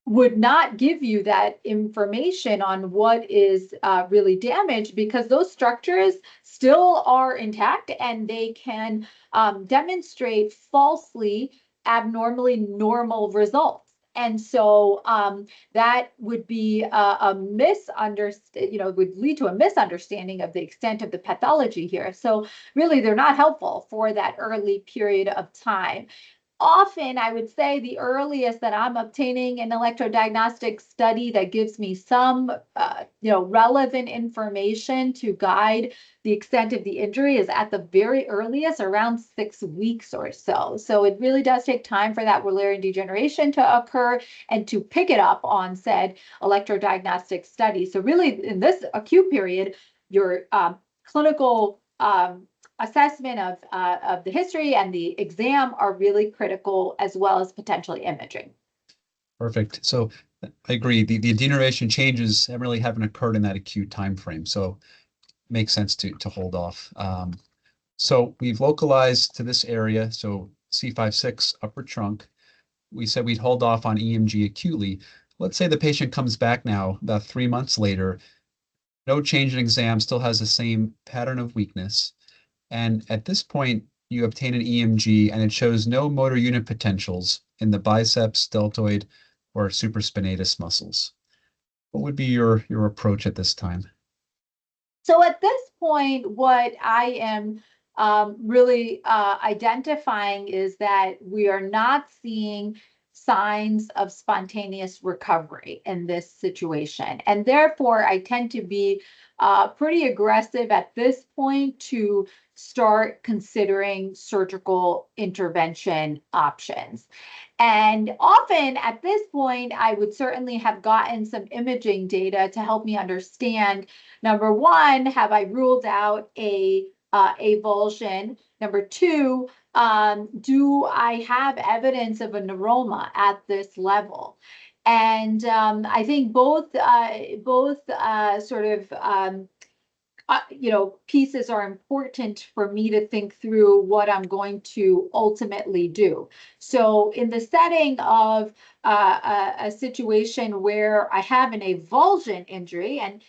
would not give you that information on what is really damaged, because those structures still are intact and they can demonstrate falsely abnormally normal results. And so that would be a misunderstanding, would lead to a misunderstanding of the extent of the pathology here. So really, they're not helpful for that early period of time. Often, I would say the earliest that I'm obtaining an electrodiagnostic study that gives me some, relevant information to guide the extent of the injury is at the very earliest, around 6 weeks or so. So it really does take time for that Wallerian degeneration to occur and to pick it up on said electrodiagnostic study. So really, in this acute period, your clinical assessment of the history and the exam are really critical, as well as potentially imaging. Perfect. So I agree. The degeneration changes really haven't occurred in that acute time frame, so it makes sense to hold off. So we've localized to this area, so C5-6 upper trunk. We said we'd hold off on EMG acutely. Let's say the patient comes back now about 3 months later, no change in exam, still has the same pattern of weakness. And at this point, you obtain an EMG and it shows no motor unit potentials in the biceps, deltoid, or supraspinatus muscles. What would be your approach at this time? So at this point, what I am really identifying is that we are not seeing signs of spontaneous recovery in this situation. And therefore, I tend to be pretty aggressive at this point to start considering surgical intervention options. And often at this point, I would certainly have gotten some imaging data to help me understand, number one, have I ruled out a avulsion? Number two, do I have evidence of a neuroma at this level? And I think both sort of pieces are important for me to think through what I'm going to ultimately do. So in the setting of a situation where I have an avulsion injury, and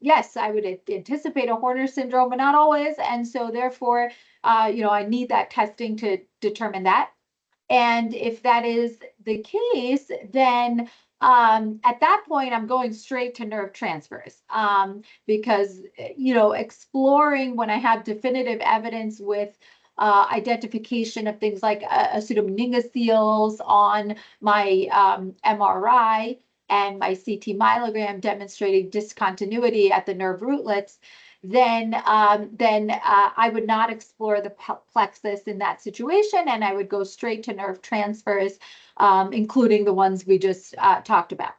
yes, I would anticipate a Horner syndrome, but not always, and so therefore, I need that testing to determine that. And if that is the case, then at that point, I'm going straight to nerve transfers because, exploring when I have definitive evidence with identification of things like pseudomeningoceles on my MRI and my CT myelogram demonstrating discontinuity at the nerve rootlets, then I would not explore the plexus in that situation, and I would go straight to nerve transfers, including the ones we just talked about.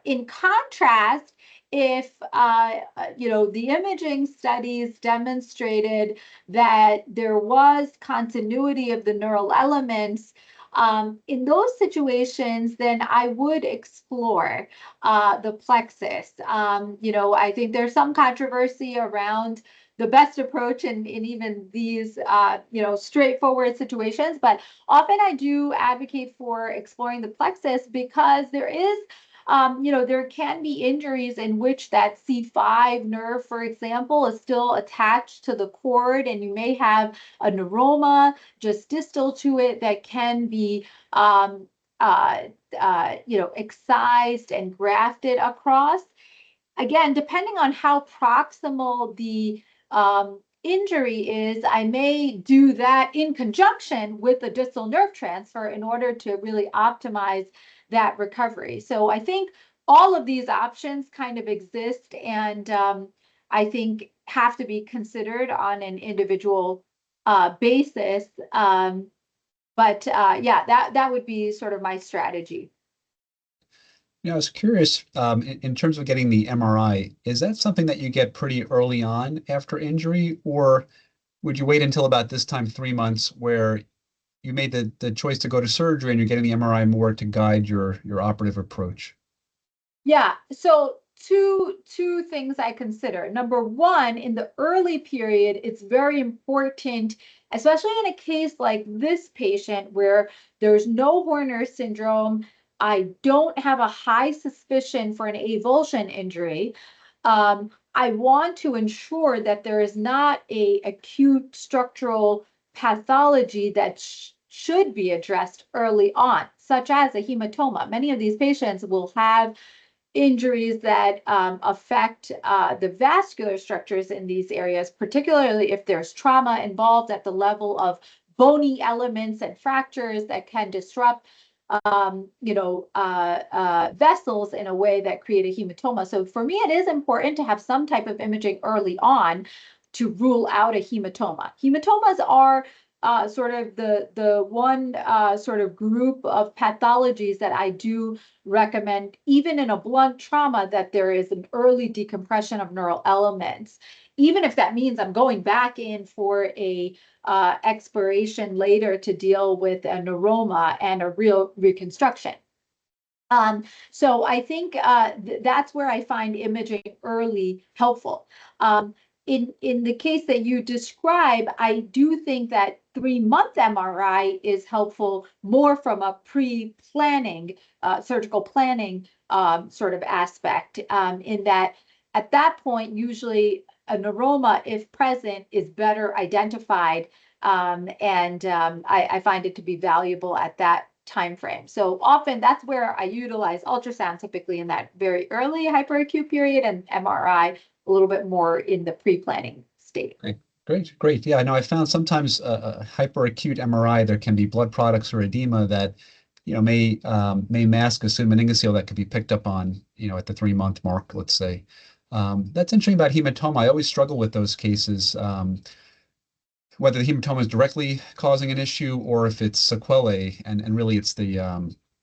In contrast, if the imaging studies demonstrated that there was continuity of the neural elements In those situations, then I would explore the plexus. I think there's some controversy around the best approach in even these, straightforward situations. But often I do advocate for exploring the plexus because there is, there can be injuries in which that C5 nerve, for example, is still attached to the cord, and you may have a neuroma just distal to it that can be excised and grafted across. Again, depending on how proximal the injury is, I may do that in conjunction with the distal nerve transfer in order to really optimize that recovery. So I think all of these options kind of exist, and I think have to be considered on an individual basis. Yeah, that would be sort of my strategy. I was curious, in terms of getting the MRI, is that something that you get pretty early on after injury, or would you wait until about this time, 3 months, where you made the choice to go to surgery and you're getting the MRI more to guide your operative approach? Yeah, so two things I consider. Number one, in the early period, it's very important, especially in a case like this patient where there's no Horner syndrome. I don't have a high suspicion for an avulsion injury. I want to ensure that there is not a acute structural pathology that should be addressed early on, such as a hematoma. Many of these patients will have injuries that affect the vascular structures in these areas, particularly if there's trauma involved at the level of bony elements and fractures that can disrupt vessels in a way that create a hematoma. So for me, it is important to have some type of imaging early on to rule out a hematoma. Hematomas are sort of the one sort of group of pathologies that I do recommend, even in a blunt trauma, that there is an early decompression of neural elements, even if that means I'm going back in for a exploration later to deal with a neuroma and a real reconstruction. So I think that's where I find imaging early helpful. In the case that you describe, I do think that 3-month MRI is helpful more from a pre-planning, surgical planning sort of aspect, in that at that point, usually a neuroma, if present, is better identified, and I find it to be valuable at that time frame. So often that's where I utilize ultrasound, typically in that very early hyperacute period, and MRI a little bit more in the pre-planning state. Great. Yeah, I know I found sometimes a hyperacute MRI, there can be blood products or edema that may mask a pseudomeningocele that could be picked up on at the 3-month mark, let's say. That's interesting about hematoma. I always struggle with those cases, whether the hematoma is directly causing an issue or if it's sequelae, and really it's the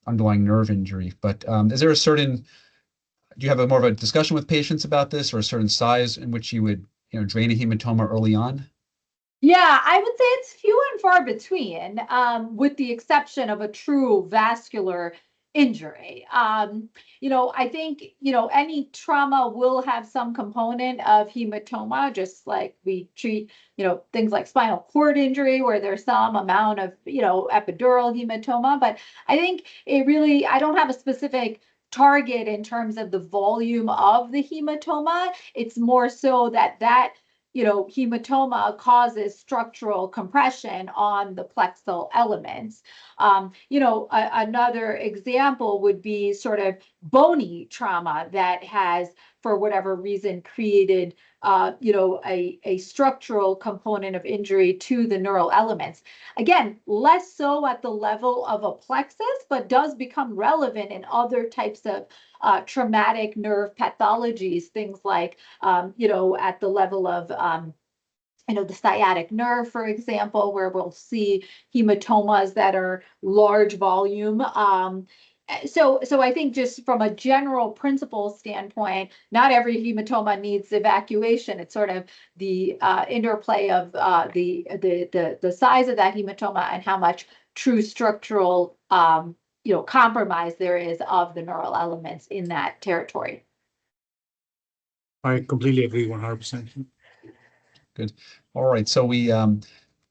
underlying nerve injury. But is there do you have more of a discussion with patients about this, or a certain size in which you would drain a hematoma early on? Yeah, I would say it's few and far between, with the exception of a true vascular injury. I think, any trauma will have some component of hematoma, just like we treat, things like spinal cord injury, where there's some amount of, epidural hematoma. But I think I don't have a specific target in terms of the volume of the hematoma. It's more so that hematoma causes structural compression on the plexal elements. Another example would be sort of bony trauma that has, for whatever reason, created a structural component of injury to the neural elements. Again, less so at the level of a plexus, but does become relevant in other types of traumatic nerve pathologies, things like, at the level of, the sciatic nerve, for example, where we'll see hematomas that are large volume. So I think, just from a general principle standpoint, not every hematoma needs evacuation. It's sort of the interplay of the size of that hematoma and how much true structural, compromise there is of the neural elements in that territory. I completely agree 100%. Good. All right. So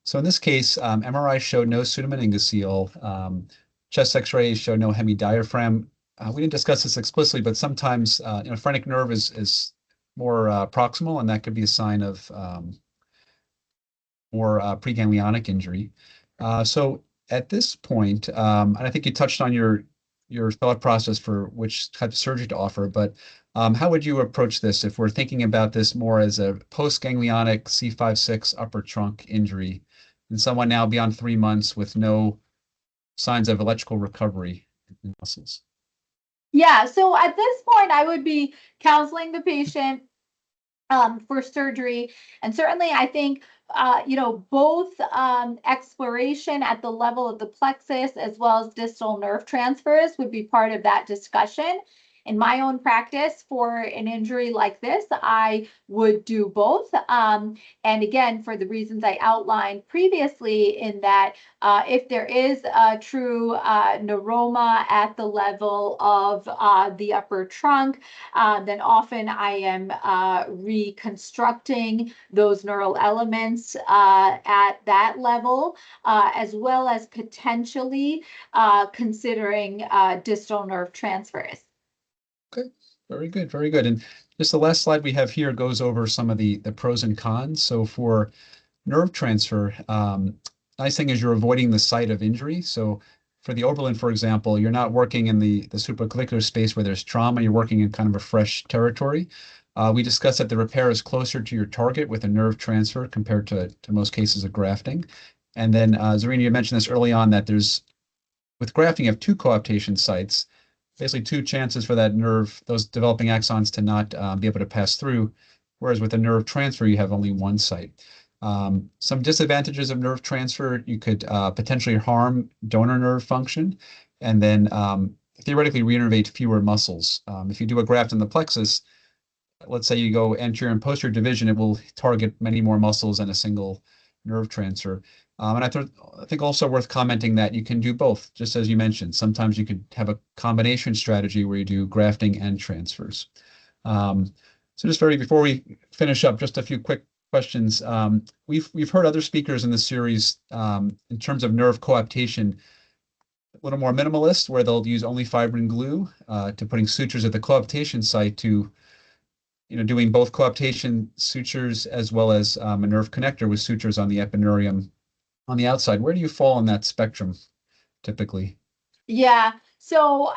so in this case, MRI showed no pseudomeningocele. Chest X-rays showed no hemidiaphragm. We didn't discuss this explicitly, but sometimes phrenic nerve is more proximal, and that could be a sign of more preganglionic injury. So at this point, and I think you touched on your thought process for which type of surgery to offer, but how would you approach this if we're thinking about this more as a post-ganglionic C5-6 upper trunk injury in someone now beyond 3 months with no signs of electrical recovery in muscles? Yeah, so at this point, I would be counseling the patient for surgery. And certainly, I think, both exploration at the level of the plexus as well as distal nerve transfers would be part of that discussion. In my own practice, for an injury like this, I would do both. And again, for the reasons I outlined previously, in that if there is a true neuroma at the level of the upper trunk, then often I am reconstructing those neural elements at that level, as well as potentially considering distal nerve transfers. Okay, very good, very good. And just the last slide we have here goes over some of the pros and cons. So for nerve transfer, nice thing is you're avoiding the site of injury. So for the Oberlin, for example, you're not working in the supraclavicular space where there's trauma. You're working in kind of a fresh territory. We discussed that the repair is closer to your target with a nerve transfer compared to most cases of grafting. And then, Zarina, you mentioned this early on that with grafting, you have two coaptation sites, basically two chances for that nerve, those developing axons to not be able to pass through. Whereas with a nerve transfer, you have only one site. Some disadvantages of nerve transfer, you could potentially harm donor nerve function, and then theoretically reinnervate fewer muscles. If you do a graft in the plexus, let's say you go anterior and posterior division, it will target many more muscles than a single nerve transfer. And I think also worth commenting that you can do both, just as you mentioned. Sometimes you could have a combination strategy where you do grafting and transfers. So just before we finish up, just a few quick questions. We've heard other speakers in the series in terms of nerve coaptation, a little more minimalist, where they'll use only fibrin glue to putting sutures at the coaptation site to doing both coaptation sutures as well as a nerve connector with sutures on the epineurium on the outside. Where do you fall on that spectrum typically? Yeah. So,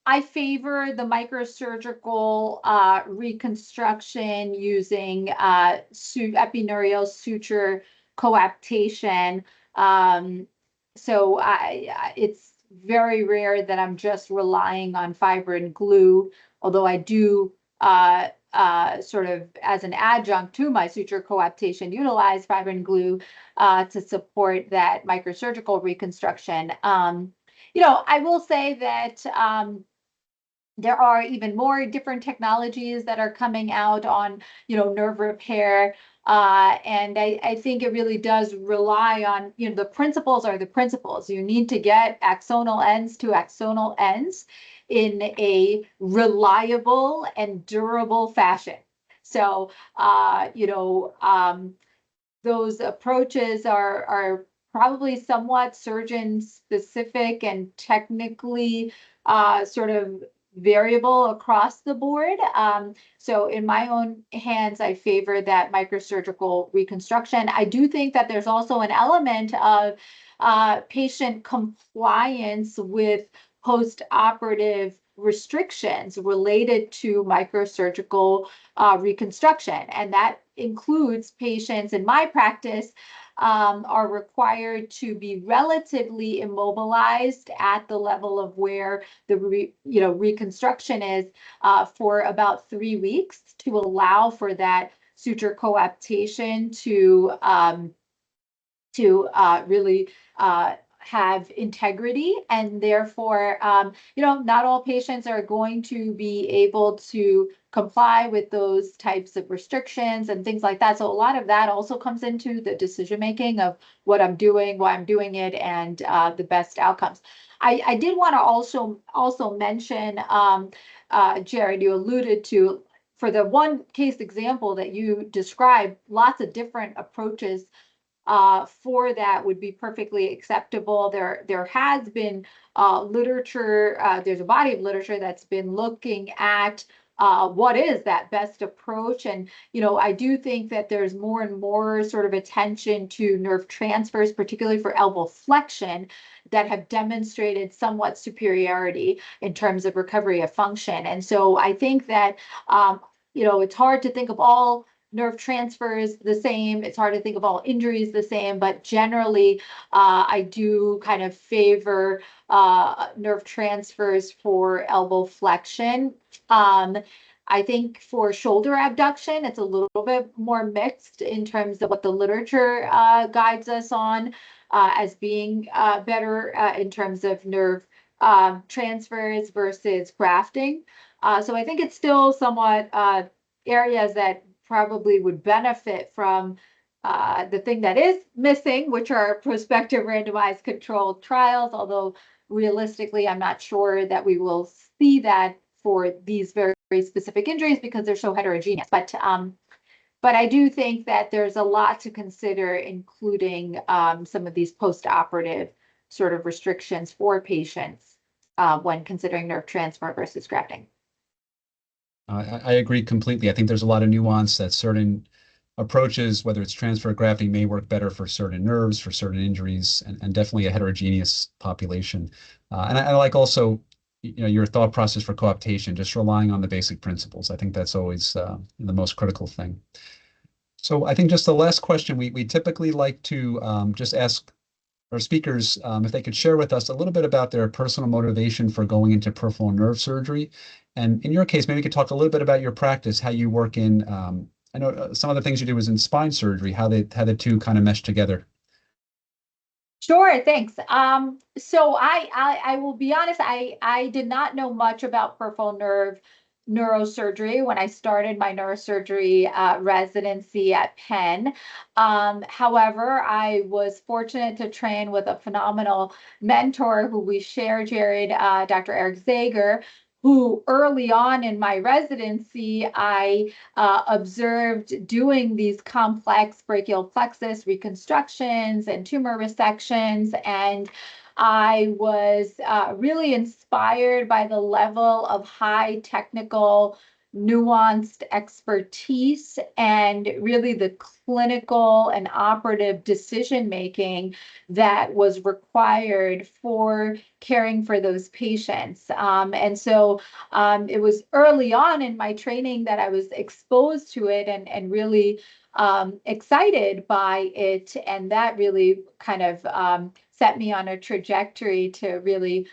I favor the microsurgical reconstruction using epineurial suture coaptation. So it's very rare that I'm just relying on fibrin glue, although I do sort of as an adjunct to my suture coaptation utilize fibrin glue to support that microsurgical reconstruction. I will say that there are even more different technologies that are coming out on, nerve repair. And I think it really does rely on, the principles are the principles. You need to get axonal ends to axonal ends in a reliable and durable fashion. So, those approaches are probably somewhat surgeon specific and technically sort of variable across the board. So in my own hands, I favor that microsurgical reconstruction. I do think that there's also an element of patient compliance with post-operative restrictions related to microsurgical reconstruction. And that includes patients in my practice are required to be relatively immobilized at the level of where the reconstruction is for about 3 weeks to allow for that suture coaptation to really have integrity, and therefore, not all patients are going to be able to comply with those types of restrictions and things like that. So a lot of that also comes into the decision making of what I'm doing, why I'm doing it, and the best outcomes. I did want to also mention, Jared, you alluded to, for the one case example that you described, lots of different approaches for that would be perfectly acceptable. There has been literature, there's a body of literature that's been looking at what is that best approach. And, I do think that there's more and more sort of attention to nerve transfers, particularly for elbow flexion, that have demonstrated somewhat superiority in terms of recovery of function. And so I think that, it's hard to think of all nerve transfers the same. It's hard to think of all injuries the same, but generally, I do kind of favor nerve transfers for elbow flexion. I think for shoulder abduction, it's a little bit more mixed in terms of what the literature guides us on as being better in terms of nerve transfers versus grafting. So I think it's still somewhat areas that probably would benefit from the thing that is missing, which are prospective randomized controlled trials, although realistically, I'm not sure that we will see that for these very, very specific injuries because they're so heterogeneous. But I do think that there's a lot to consider, including some of these post-operative sort of restrictions for patients when considering nerve transfer versus grafting. I agree completely. I think there's a lot of nuance that certain approaches, whether it's transfer or grafting, may work better for certain nerves, for certain injuries, and definitely a heterogeneous population. And I like also, your thought process for cooptation, just relying on the basic principles. I think that's always the most critical thing. So I think just the last question, we typically like to just ask our speakers if they could share with us a little bit about their personal motivation for going into peripheral nerve surgery. And in your case, maybe you could talk a little bit about your practice, how you work in, I know some of the things you do is in spine surgery, how the two kind of mesh together. Sure, thanks. So I will be honest, I did not know much about peripheral nerve neurosurgery when I started my neurosurgery residency at Penn. However, I was fortunate to train with a phenomenal mentor who we share, Jared, Dr. Eric Zager, who early on in my residency, I observed doing these complex brachial plexus reconstructions and tumor resections. And I was really inspired by the level of high technical, nuanced expertise and really the clinical and operative decision making that was required for caring for those patients. And so it was early on in my training that I was exposed to it and really excited by it. And that really kind of set me on a trajectory to really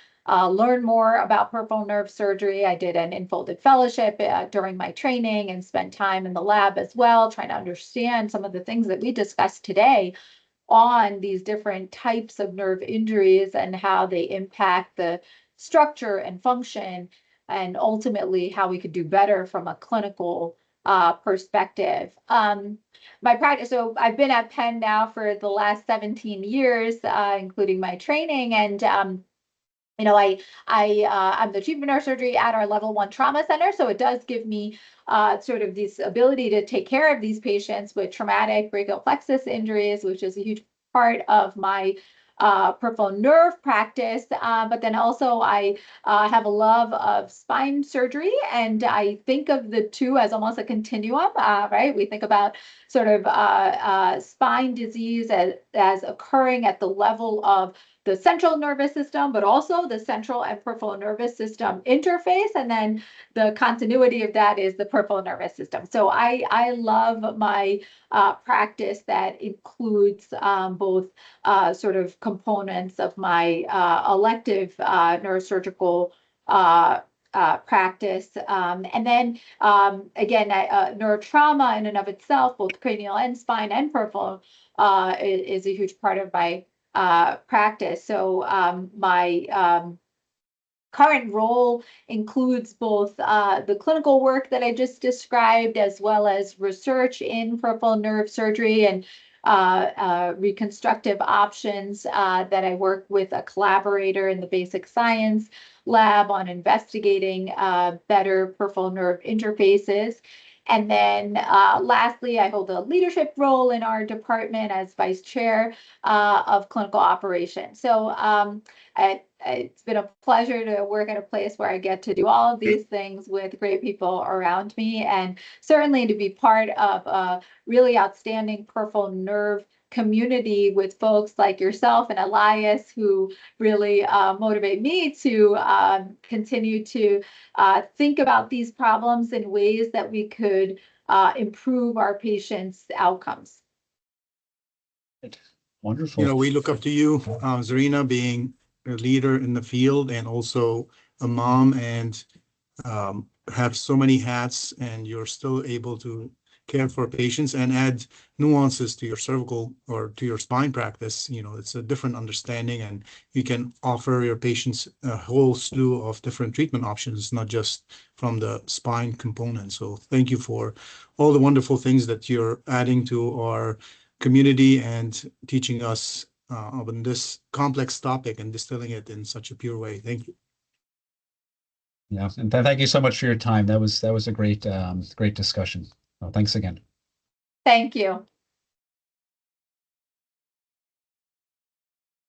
learn more about peripheral nerve surgery. I did an enfolded fellowship during my training and spent time in the lab as well, trying to understand some of the things that we discussed today on these different types of nerve injuries and how they impact the structure and function, and ultimately how we could do better from a clinical perspective. My practice, so I've been at Penn now for the last 17 years, including my training, and I'm the chief of neurosurgery at our level 1 trauma center, so it does give me sort of this ability to take care of these patients with traumatic brachial plexus injuries, which is a huge part of my peripheral nerve practice. But then also I have a love of spine surgery, and I think of the two as almost a continuum, right? We think about sort of spine disease as occurring at the level of the central nervous system, but also the central and peripheral nervous system interface. And then the continuity of that is the peripheral nervous system. So I love my practice that includes both sort of components of my elective neurosurgical practice. And then again, neurotrauma in and of itself, both cranial and spine and peripheral, is a huge part of my practice. So my current role includes both the clinical work that I just described, as well as research in peripheral nerve surgery and reconstructive options that I work with a collaborator in the basic science lab on investigating better peripheral nerve interfaces. And then lastly, I hold a leadership role in our department as vice chair of clinical operations. So it's been a pleasure to work at a place where I get to do all of these things with great people around me, and certainly to be part of a really outstanding peripheral nerve community with folks like yourself and Elias, who really motivate me to continue to think about these problems in ways that we could improve our patients' outcomes. Wonderful. We look up to you, Zarina, being a leader in the field and also a mom, and have so many hats, and you're still able to care for patients and add nuances to your cervical or to your spine practice. It's a different understanding, and you can offer your patients a whole slew of different treatment options, not just from the spine component. So thank you for all the wonderful things that you're adding to our community and teaching us on this complex topic and distilling it in such a pure way. Thank you. Yeah, and thank you so much for your time. That was a great discussion. Well, thanks again. Thank you.